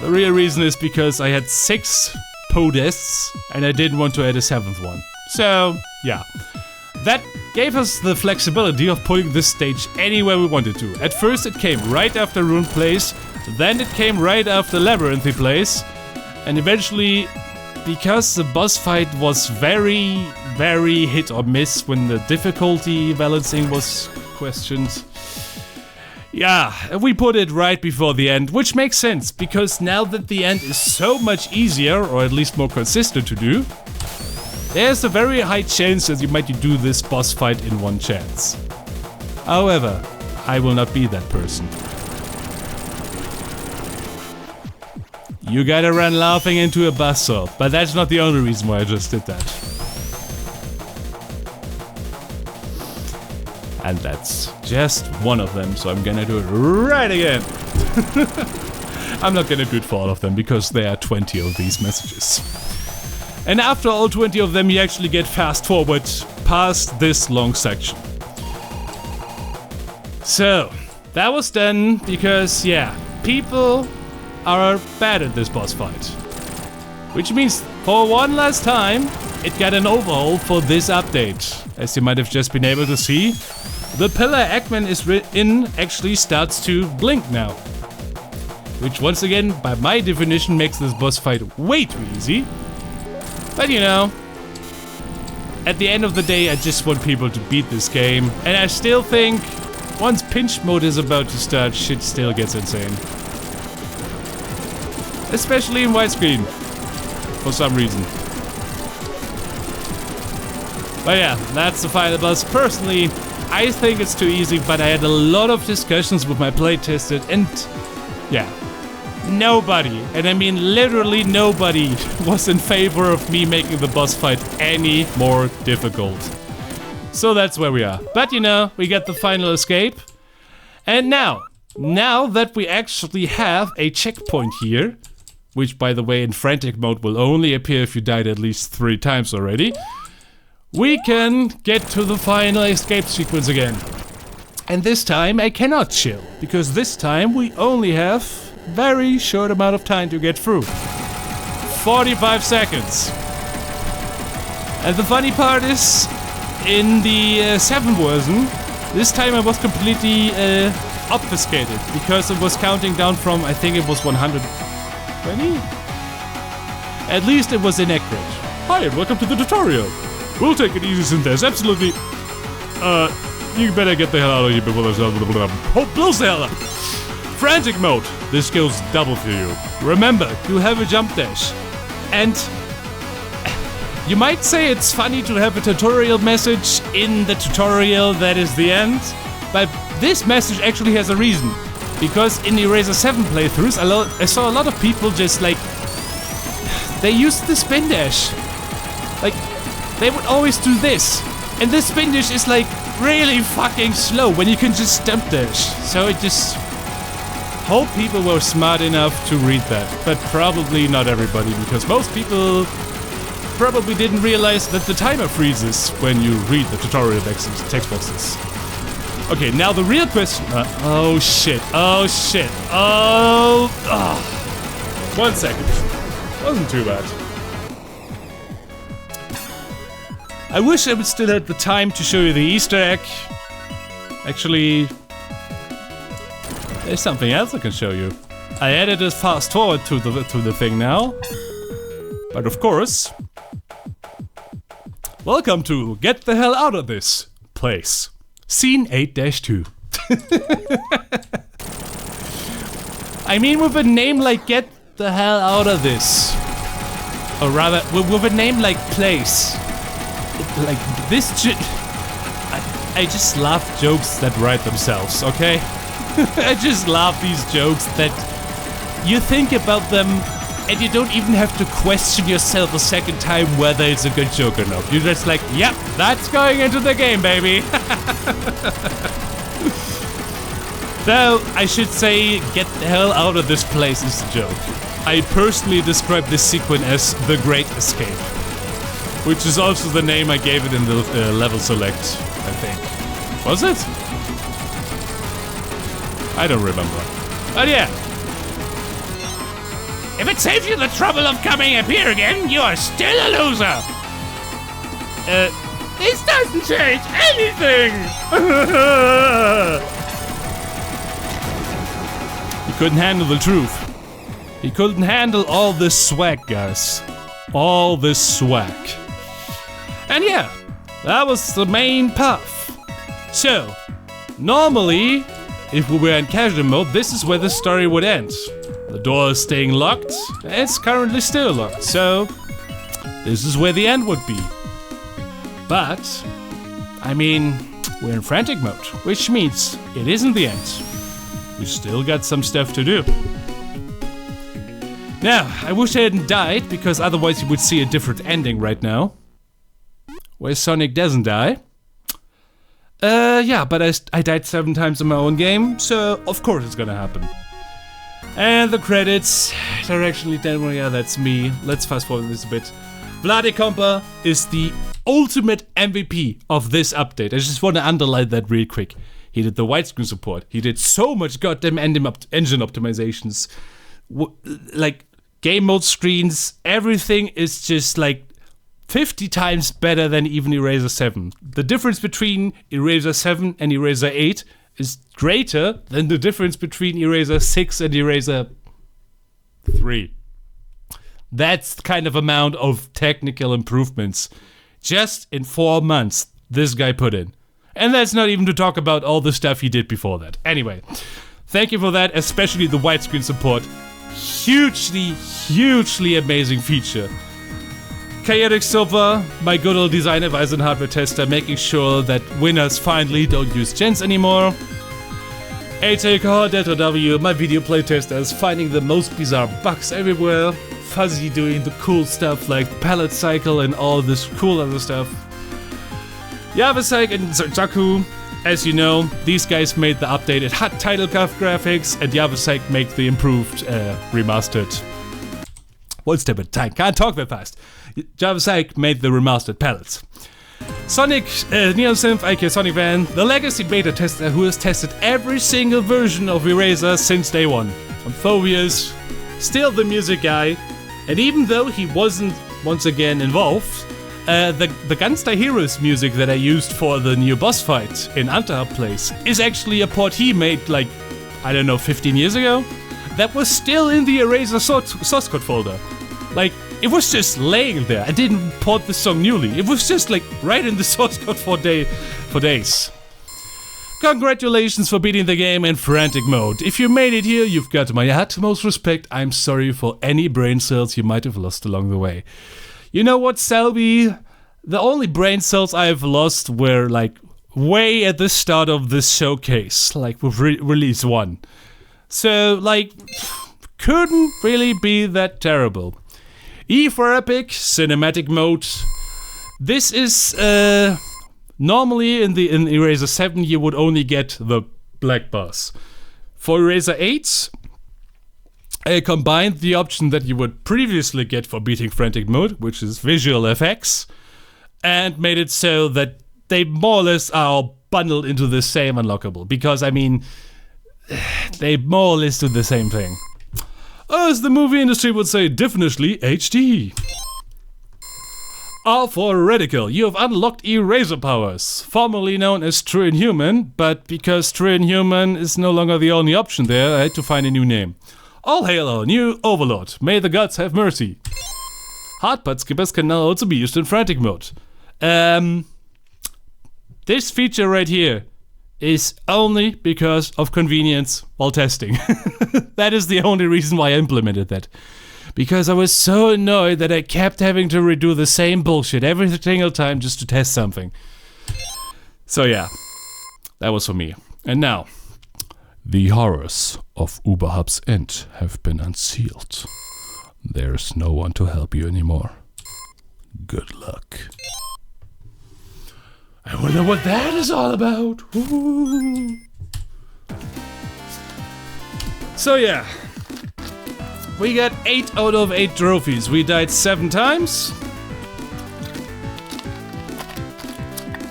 S1: the real reason is because I had 6 podests and I didn't want to add a 7th one. So, yeah. That gave us the flexibility of putting this stage anywhere we wanted to. At first it came right after Ruined Place, then it came right after Labyrinthy Place, and eventually, because the boss fight was very, very hit or miss when the difficulty balancing was questioned, yeah, we put it right before the end, which makes sense, because now that the end is so much easier, or at least more consistent to do, there's a very high chance that you might do this boss fight in one chance. However, I will not be that person. You gotta run laughing into a buzzsaw, but that's not the only reason why I just did that. And that's just one of them, so I'm gonna do it right again. I'm not gonna do it for all of them, because there are 20 of these messages. And after all 20 of them, you actually get fast forward past this long section. So, that was done because, yeah, people are bad at this boss fight. Which means, for one last time, it got an overhaul for this update. As you might have just been able to see, the pillar Eggman is in actually starts to blink now. Which once again, by my definition, makes this boss fight way too easy. But you know, at the end of the day, I just want people to beat this game. And I still think, once pinch mode is about to start, shit still gets insane. Especially in widescreen, for some reason. But yeah, that's the final boss. Personally, I think it's too easy, but I had a lot of discussions with my playtester, and yeah, nobody, and I mean literally nobody, was in favor of me making the boss fight any more difficult. So that's where we are. But you know, we get the final escape. And now that we actually have a checkpoint here, which by the way in frantic mode will only appear if you died at least 3 times already, we can get to the final escape sequence again. And this time I cannot chill, because this time we only have very short amount of time to get through. 45 seconds. And the funny part is, in the 7 version, this time I was completely obfuscated, because it was counting down from, I think it was 120? At least it was inaccurate. Hi and welcome to the tutorial. We'll take it easy since there's absolutely... you better get the hell out of here before there's... Oh, blows the hell up! Frantic mode. This goes double for you. Remember, you have a jump dash. And... you might say it's funny to have a tutorial message in the tutorial that is the end, but this message actually has a reason. Because in ERaZor 7 playthroughs, I saw a lot of people just like... they used the spin dash. Like, they would always do this. And this spin dash is like really fucking slow when you can just jump dash. So it just... hope people were smart enough to read that. But probably not everybody, because most people probably didn't realize that the timer freezes when you read the tutorial text boxes. Okay, now the real question... oh shit, oh shit, oh... 1 second. Wasn't too bad. I wish I would still have the time to show you the Easter egg. Actually... there's something else I can show you. I added a fast forward to the thing now. But of course... welcome to Get the Hell Out of This Place. Scene 8-2. I mean, with a name like Get the Hell Out of This. Or rather, with a name like Place. Like, this I just love jokes that write themselves, okay? I just love these jokes that you think about them and you don't even have to question yourself a second time whether it's a good joke or not. You're just like, yep, that's going into the game, baby. Though, I should say, get the hell out of this place is the joke. I personally describe this sequence as The Great Escape, which is also the name I gave it in the level select, I think. Was it? I don't remember. But yeah. If it saves you the trouble of coming up here again, you are still a loser! This doesn't change anything! He couldn't handle the truth. He couldn't handle all this swag, guys. All this swag. And yeah, that was the main path. So, normally, if we were in casual mode, this is where the story would end. The door is staying locked. It's currently still locked, so this is where the end would be. But, I mean, we're in frantic mode, which means it isn't the end. We still got some stuff to do. Now, I wish I hadn't died, because otherwise you would see a different ending right now. Where Sonic doesn't die. Yeah, but I died 7 times in my own game, so of course it's gonna happen. And the credits, directionally down, yeah, that's me. Let's fast forward this a bit. vladikcomper is the ultimate MVP of this update. I just want to underline that real quick. He did the widescreen support. He did so much goddamn engine optimizations. Like, game mode screens, everything is just like 50 times better than even ERaZor 7. The difference between ERaZor 7 and ERaZor 8 is greater than the difference between ERaZor 6 and ERaZor 3. That's the kind of amount of technical improvements just in 4 months this guy put in. And that's not even to talk about all the stuff he did before that. Anyway, thank you for that, especially the widescreen support. Hugely amazing feature. Chaotic Silver, my good old design advisor and hardware tester, making sure that winners finally don't use gens anymore. Delta W, my video playtester, is finding the most bizarre bugs everywhere. Fuzzy doing the cool stuff like pallet cycle and all this cool other stuff. Yavasek and Zaku, as you know, these guys made the updated HUD title graphics, and Yavasek make the improved remastered. One step at a time, can't talk that fast. Yavasek made the remastered palettes. Sonic Neosynth, aka Sonic Van, the legacy beta tester who has tested every single version of ERaZor since day one. Amphobius, still the music guy, and even though he wasn't once again involved, the Gunstar Heroes music that I used for the new boss fight in Unterhub Place is actually a port he made like, I don't know, 15 years ago? That was still in the ERaZor source code folder. Like, it was just laying there. I didn't port the song newly. It was just like right in the source code for days. Congratulations for beating the game in frantic mode. If you made it here, you've got my utmost respect. I'm sorry for any brain cells you might have lost along the way. You know what, Selby? The only brain cells I've lost were like way at the start of this showcase, like with release 1. So, like, couldn't really be that terrible. E for Epic, Cinematic Mode. This is, normally in ERaZor 7 you would only get the black bars. For ERaZor 8, I combined the option that you would previously get for beating frantic mode, which is visual effects, and made it so that they more or less are bundled into the same unlockable. Because, I mean, they more or less do the same thing. As the movie industry would say, definitely HD. R for Radical, you have unlocked ERaZor powers, formerly known as True Inhuman, but because True Inhuman is no longer the only option there, I had to find a new name. All hail our new Overlord, may the gods have mercy. Hardpad skippers can now also be used in frantic mode. This feature right here is only because of convenience while testing. That is the only reason why I implemented that. Because I was so annoyed that I kept having to redo the same bullshit every single time just to test something. So yeah, that was for me. And now, the horrors of Überhub's End have been unsealed. There's no one to help you anymore. Good luck. I wonder what that is all about. Ooh. So yeah, we got 8 out of 8 trophies. We died 7 times.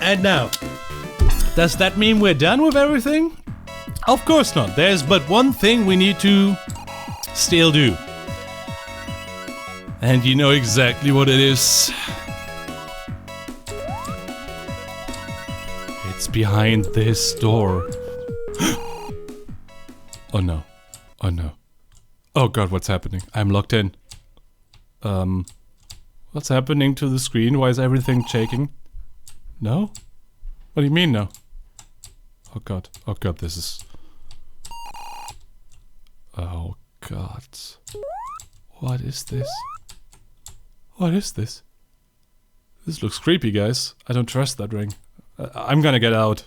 S1: And now, does that mean we're done with everything? Of course not. There's but one thing we need to still do. And you know exactly what it is. It's behind this door. Oh no. Oh no. Oh god, what's happening? I'm locked in. What's happening to the screen? Why is everything shaking? No? What do you mean no? Oh god, this is... Oh god. What is this? What is this? This looks creepy, guys. I don't trust that ring. I'm gonna get out.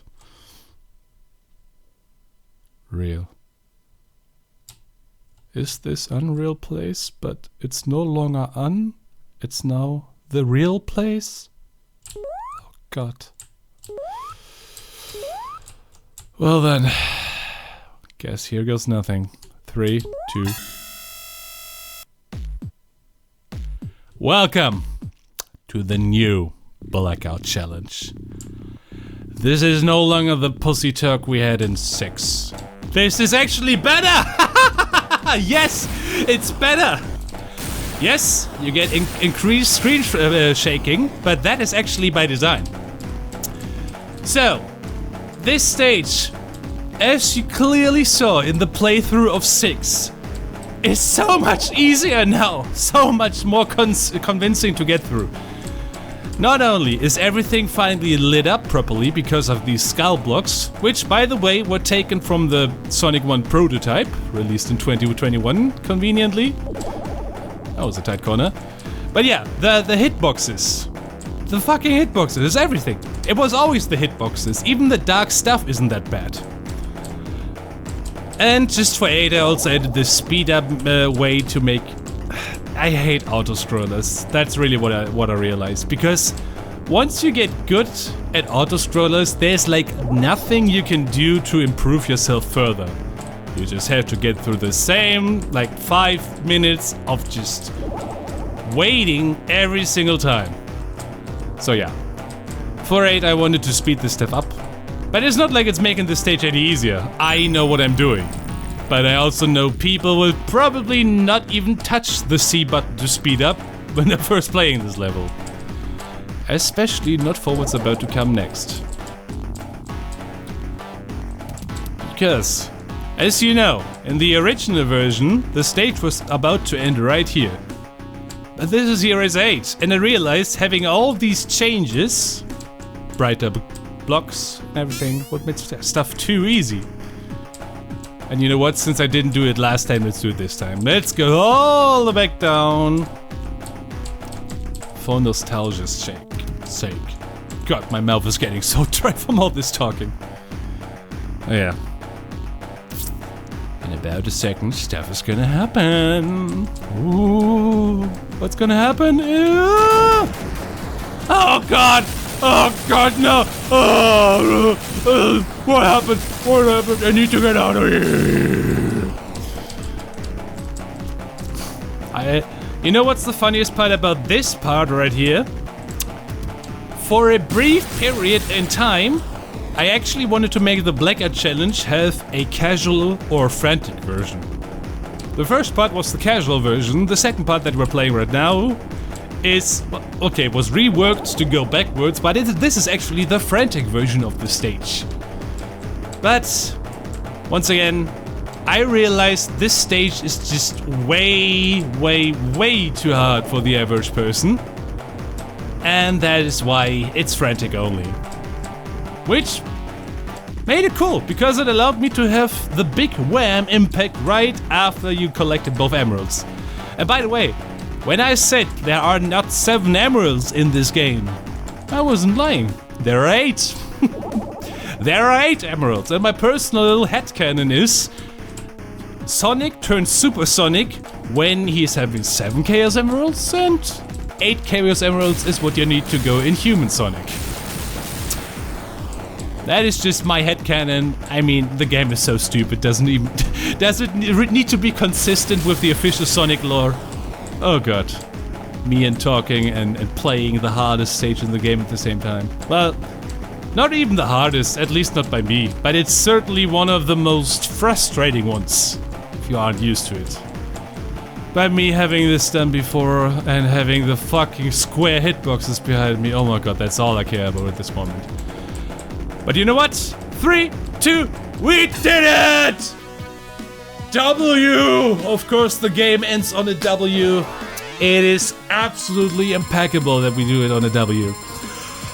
S1: Real. Is this Unreal Place? But it's no longer it's now the real place? Oh god. Well then, guess here goes nothing. 3, 2. Welcome to the new Blackout challenge. This is no longer the pussy talk we had in 6. This is actually better! Yes, it's better! Yes, you get increased screen shaking, but that is actually by design. So, this stage, as you clearly saw in the playthrough of 6, is so much easier now, so much more convincing to get through. Not only is everything finally lit up properly because of these skull blocks, which by the way were taken from the Sonic 1 prototype, released in 2021 conveniently. That was a tight corner. But yeah, the hitboxes. The fucking hitboxes is everything. It was always the hitboxes. Even the dark stuff isn't that bad. And just for 8, I also added this speed up way to make... I hate auto-scrollers. That's really what I realized. Because once you get good at auto-scrollers, there's like nothing you can do to improve yourself further. You just have to get through the same like 5 minutes of just waiting every single time. So yeah. For 8, I wanted to speed this stuff up. But it's not like it's making the stage any easier. I know what I'm doing. But I also know people will probably not even touch the C button to speed up when they're first playing this level. Especially not for what's about to come next. Because, as you know, in the original version, the stage was about to end right here. But this is ERaZor 8, and I realized having all these changes, brighter blocks and everything, would make stuff too easy. And you know what? Since I didn't do it last time, let's do it this time. Let's go all the way back down. For nostalgia's sake. God, my mouth is getting so dry from all this talking. Oh yeah. In about a second, stuff is gonna happen. Ooh, what's gonna happen? Oh god! Oh god, no! What happened? What happened? I need to get out of here! You know what's the funniest part about this part right here? For a brief period in time, I actually wanted to make the Blackout challenge have a casual or frantic version. The first part was the casual version. The second part that we're playing right now is, okay, was reworked to go backwards, but this is actually the frantic version of the stage. But once again, I realized this stage is just way too hard for the average person, and that is why it's frantic only. Which made it cool, because it allowed me to have the big wham impact right after you collected both emeralds. And by the way, when I said there are not 7 emeralds in this game, I wasn't lying. There are 8. There are 8 emeralds, and my personal little headcanon is Sonic turns supersonic when he's having 7 Chaos Emeralds, and 8 Chaos Emeralds is what you need to go in Human Sonic. That is just my headcanon. I mean, the game is so stupid, does it need to be consistent with the official Sonic lore? Oh god. Me and talking and playing the hardest stage in the game at the same time. Well, not even the hardest, at least not by me, but it's certainly one of the most frustrating ones, if you aren't used to it. By me having this done before and having the fucking square hitboxes behind me, oh my god, that's all I care about at this moment. But you know what? 3, 2, we did it! W! Of course the game ends on a W. It is absolutely impeccable that we do it on a W.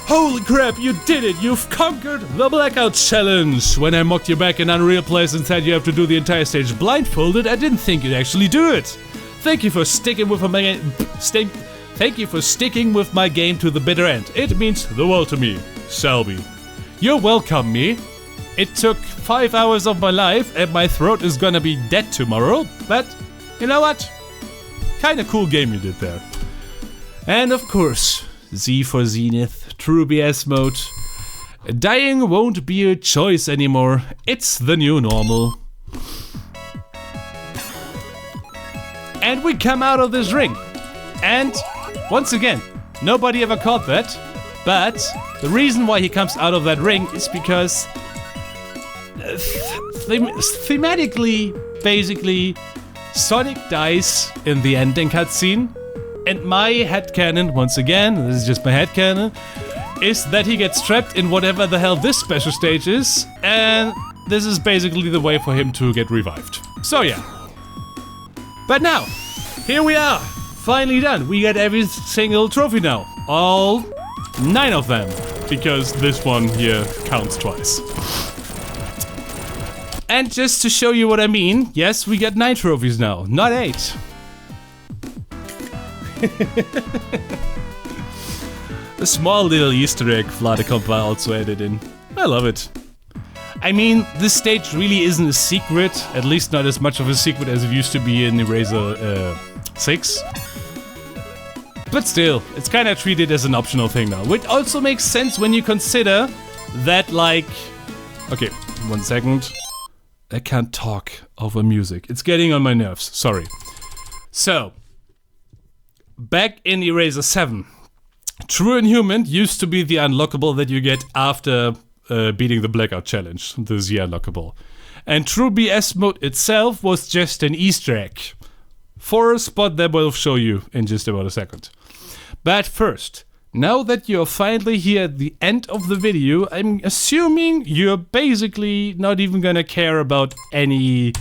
S1: Holy crap, you did it! You've conquered the Blackout challenge! When I mocked you back in Unreal Place and said you have to do the entire stage blindfolded, I didn't think you'd actually do it. Thank you for sticking with my game to the bitter end. It means the world to me. Selbi. You're welcome, me. It took 5 hours of my life and my throat is gonna be dead tomorrow, but you know what? Kinda cool game you did there. And of course, Z for Zenith, True BS mode. Dying won't be a choice anymore, it's the new normal. And we come out of this ring. And once again, nobody ever caught that, but the reason why he comes out of that ring is because thematically, basically, Sonic dies in the ending cutscene, and my headcanon, once again, this is just my headcanon, is that he gets trapped in whatever the hell this special stage is, and this is basically the way for him to get revived. So yeah. But now, here we are, finally done. We get every single trophy now, all 9 of them, because this one here counts twice. And just to show you what I mean, yes, we get 9 trophies now, not 8. A small little Easter egg vladikcomper also added in. I love it. I mean, this stage really isn't a secret, at least not as much of a secret as it used to be in ERaZor 6. But still, it's kind of treated as an optional thing now, which also makes sense when you consider that, like... Okay, 1 second. I can't talk over music. It's getting on my nerves, sorry. So, back in ERaZor 7, True Inhuman used to be the unlockable that you get after beating the Blackout challenge, the Z unlockable. And True BS mode itself was just an Easter egg. For a spot that will show you in just about a second. But first, now that you're finally here at the end of the video, I'm assuming you're basically not even gonna care about any...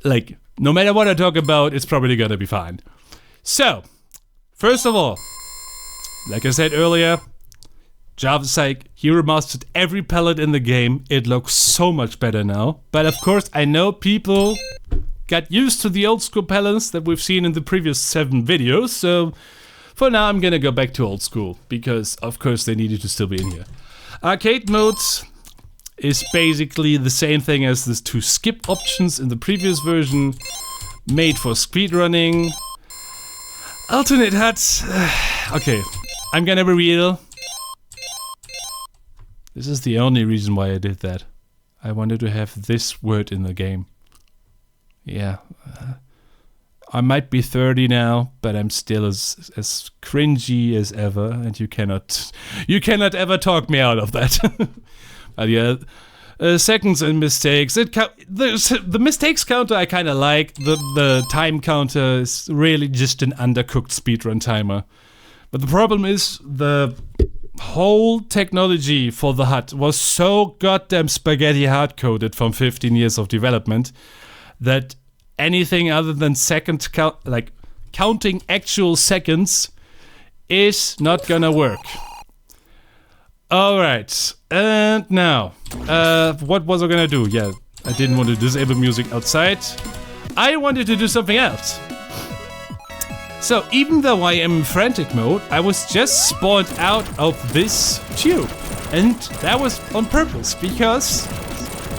S1: Like, no matter what I talk about, it's probably gonna be fine. So, first of all, like I said earlier, JavaPsych, he remastered every palette in the game. It looks so much better now. But of course, I know people got used to the old school palettes that we've seen in the previous 7 videos, so for now I'm gonna go back to old school, because of course they needed to still be in here. Arcade modes is basically the same thing as the 2 skip options in the previous version, made for speedrunning. Alternate HUDs, okay, I'm gonna be real. This is the only reason why I did that. I wanted to have this word in the game. Yeah. I might be 30 now, but I'm still as cringy as ever, and you cannot ever talk me out of that. But yeah, seconds and mistakes. The mistakes counter I kind of like. The time counter is really just an undercooked speedrun timer. But the problem is the whole technology for the HUD was so goddamn spaghetti hard-coded from 15 years of development that anything other than second count, like counting actual seconds, is not gonna work. Alright, and now, what was I gonna do? Yeah, I didn't want to disable music outside. I wanted to do something else. So, even though I am in frantic mode, I was just spawned out of this tube. And that was on purpose, because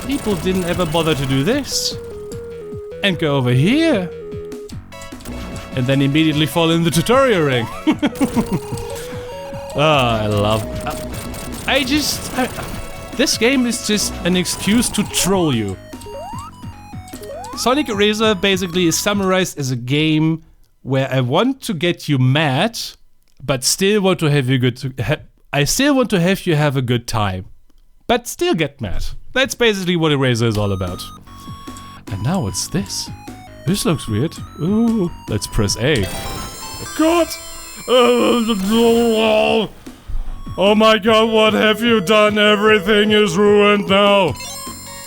S1: people didn't ever bother to do this. And go over here. And then immediately fall in the tutorial ring. Oh, I love... this game is just an excuse to troll you. Sonic ERaZor basically is summarized as a game where I want to get you mad, but still want to have you I still want to have you have a good time, but still get mad. That's basically what ERaZor is all about. And now what's this? This looks weird. Ooh, let's press A. God! Oh my god, what have you done? Everything is ruined now.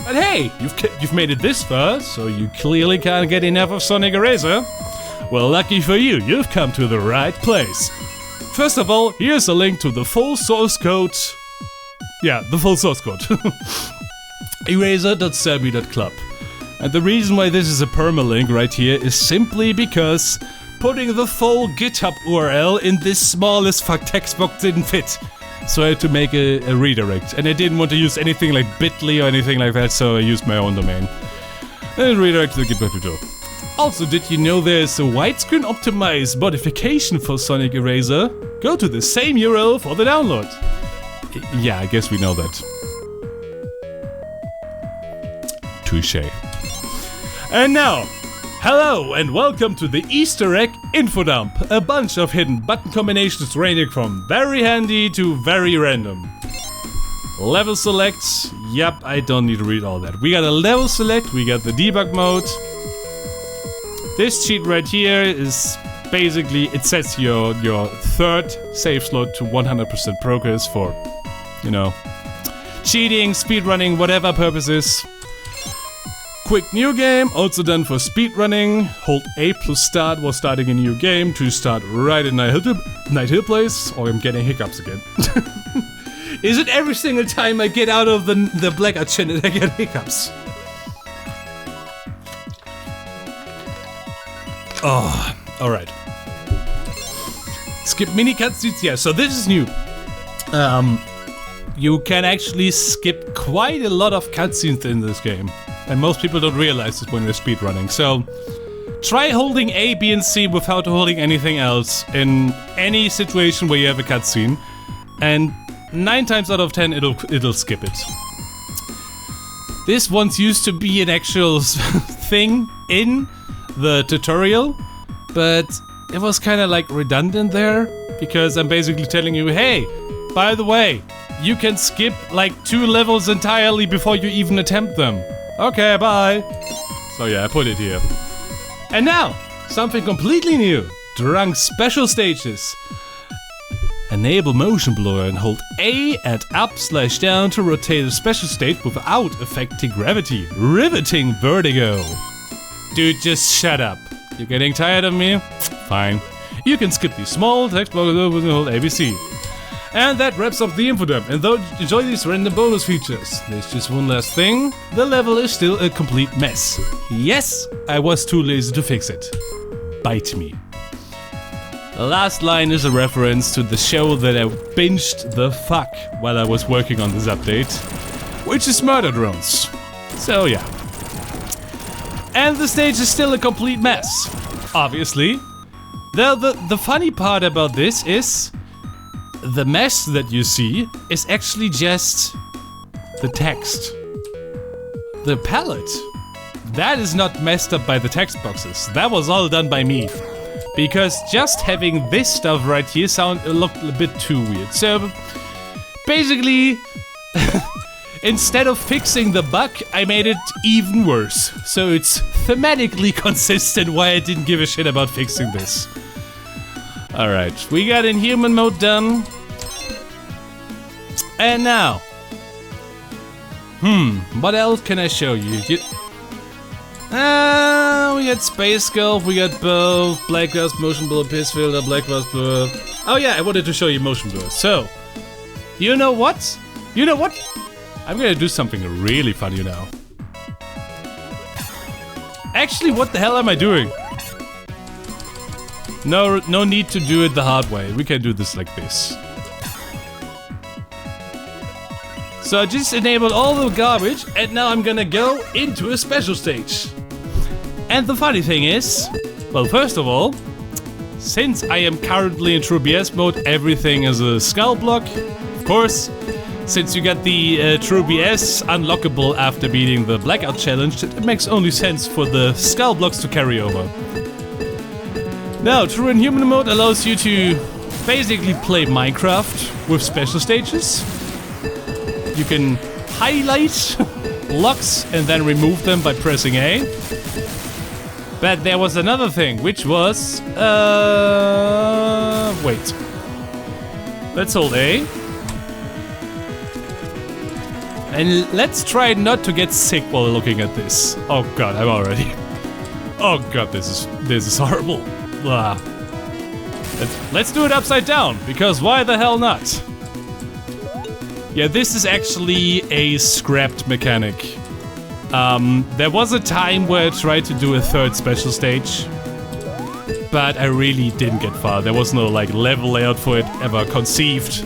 S1: But hey, you've made it this far, so you clearly can't get enough of Sonic ERaZor. Well, lucky for you, you've come to the right place. First of all, here's a link to the full source code. Yeah, the full source code. ERaZor.Selbi.club. And the reason why this is a permalink right here is simply because putting the full GitHub URL in this small as fuck text box didn't fit. so I had to make a redirect. And I didn't want to use anything like bit.ly or anything like that, so I used my own domain. And redirect to the GitHub tutorial. Also, did you know there's a widescreen optimized modification for Sonic ERaZor? Go to the same URL for the download. Yeah, I guess we know that. Touché. And now, hello and welcome to the Easter egg info dump. A bunch of hidden button combinations ranging from very handy to very random. Level select. Yep, I don't need to read all that. We got a level select, we got the debug mode. This cheat right here is basically, it sets your third save slot to 100% progress for, you know, cheating, speedrunning, whatever purposes. Quick new game, also done for speedrunning. Hold A plus start while starting a new game to start right in Night Place. Oh, I'm getting hiccups again. Is it every single time I get out of the Blackout channel I get hiccups? Oh, alright. Skip mini cutscenes, yeah, so this is new. You can actually skip quite a lot of cutscenes in this game. And most people don't realize this when they're speedrunning. So, try holding A, B, and C without holding anything else in any situation where you have a cutscene. And 9 times out of 10 it'll skip it. This once used to be an actual thing in the tutorial, but it was kind of like redundant there, because I'm basically telling you, hey, by the way, you can skip like 2 levels entirely before you even attempt them. Okay, bye. So yeah, I put it here. And now, something completely new. Drunk special stages. Enable motion blur and hold A and up/down to rotate a special state without affecting gravity. Riveting vertigo. Dude, just shut up. You're getting tired of me? Fine. You can skip these small text boxes with hold ABC. And that wraps up the info dump. And though enjoy these random bonus features, there's just one last thing. The level is still a complete mess. Yes, I was too lazy to fix it. Bite me. The last line is a reference to the show that I binged the fuck while I was working on this update, which is Murder Drones. So yeah. And the stage is still a complete mess, obviously. The funny part about this is the mess that you see is actually just the text. The palette. That is not messed up by the text boxes. That was all done by me. Because just having this stuff right here looked a bit too weird. So basically, instead of fixing the bug, I made it even worse. So it's thematically consistent why I didn't give a shit about fixing this. Alright, we got Inhuman mode done. And now. What else can I show you? We got Space Gulf, we got both, Blackout, Motion Blur, Piss Filter, Blackout Blur. Oh yeah, I wanted to show you Motion Blur. So, you know what? You know what? I'm gonna do something really funny now. Actually, what the hell am I doing? No need to do it the hard way. We can do this like this. So I just enabled all the garbage, and now I'm gonna go into a special stage. And the funny thing is, well, first of all, since I am currently in True BS mode, everything is a skull block. Of course, since you got the True BS unlockable after beating the Blackout challenge, it makes only sense for the skull blocks to carry over. Now, True Inhuman mode allows you to basically play Minecraft with special stages. You can highlight blocks and then remove them by pressing A. But there was another thing, which was... wait. Let's hold A. And let's try not to get sick while looking at this. Oh god, I'm already... Oh god, this is horrible. Blah. Let's do it upside down, because why the hell not? Yeah, this is actually a scrapped mechanic. There was a time where I tried to do a third special stage, but I really didn't get far. There was no like level layout for it ever conceived.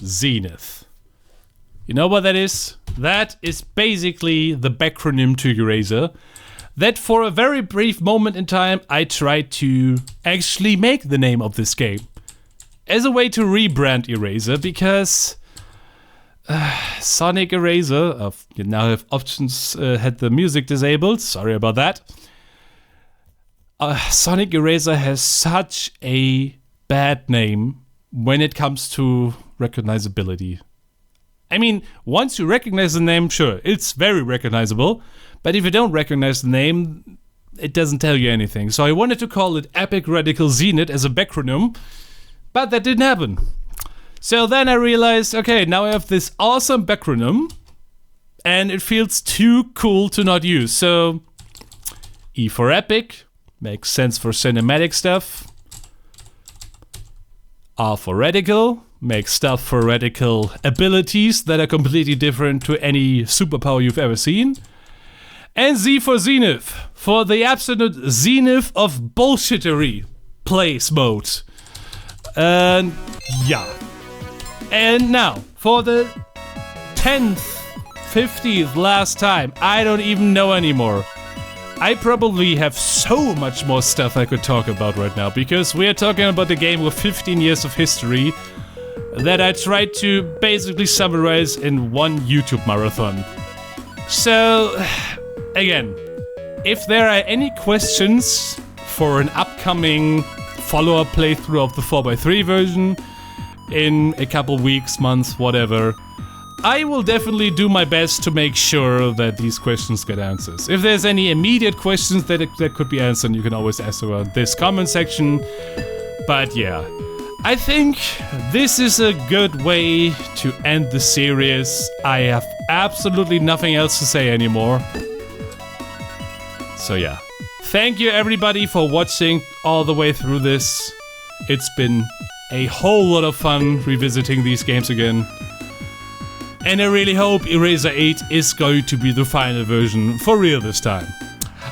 S1: Zenith. You know what that is? That is basically the backronym to ERaZor. That for a very brief moment in time, I tried to actually make the name of this game. As a way to rebrand ERaZor, because Sonic ERaZor, you now have options, had the music disabled, sorry about that. Sonic ERaZor has such a bad name when it comes to recognizability. I mean, once you recognize the name, sure, it's very recognizable, but if you don't recognize the name, it doesn't tell you anything. So I wanted to call it Epic Radical Zenith as a backronym, but that didn't happen. So then I realized, okay, now I have this awesome backronym, and it feels too cool to not use. So E for Epic, makes sense for cinematic stuff. R for Radical, makes stuff for radical abilities that are completely different to any superpower you've ever seen. And Z for Zenith, for the absolute zenith of bullshittery place mode. And yeah. And now, for the 10th, 50th last time, I don't even know anymore. I probably have so much more stuff I could talk about right now, because we are talking about a game with 15 years of history that I tried to basically summarize in one YouTube marathon. So, again, if there are any questions for an upcoming follow-up playthrough of the 4x3 version in a couple weeks, months, whatever, I will definitely do my best to make sure that these questions get answers. If there's any immediate questions that could be answered, you can always ask around this comment section. But yeah, I think this is a good way to end the series. I have absolutely nothing else to say anymore. So yeah, thank you everybody for watching all the way through this. It's been a whole lot of fun revisiting these games again. And I really hope ERaZor 8 is going to be the final version for real this time.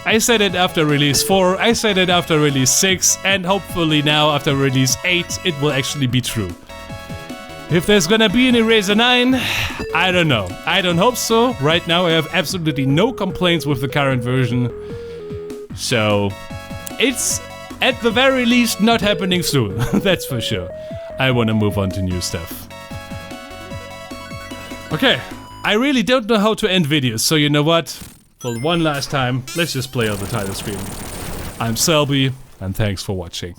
S1: I said it after release 4, I said it after release 6, and hopefully now after release 8 it will actually be true. If there's gonna be an ERaZor 9, I don't know. I don't hope so. Right now I have absolutely no complaints with the current version. So, it's at the very least not happening soon, that's for sure. I wanna move on to new stuff. Okay, I really don't know how to end videos, so you know what? For one last time, let's just play on the title screen. I'm Selbi, and thanks for watching.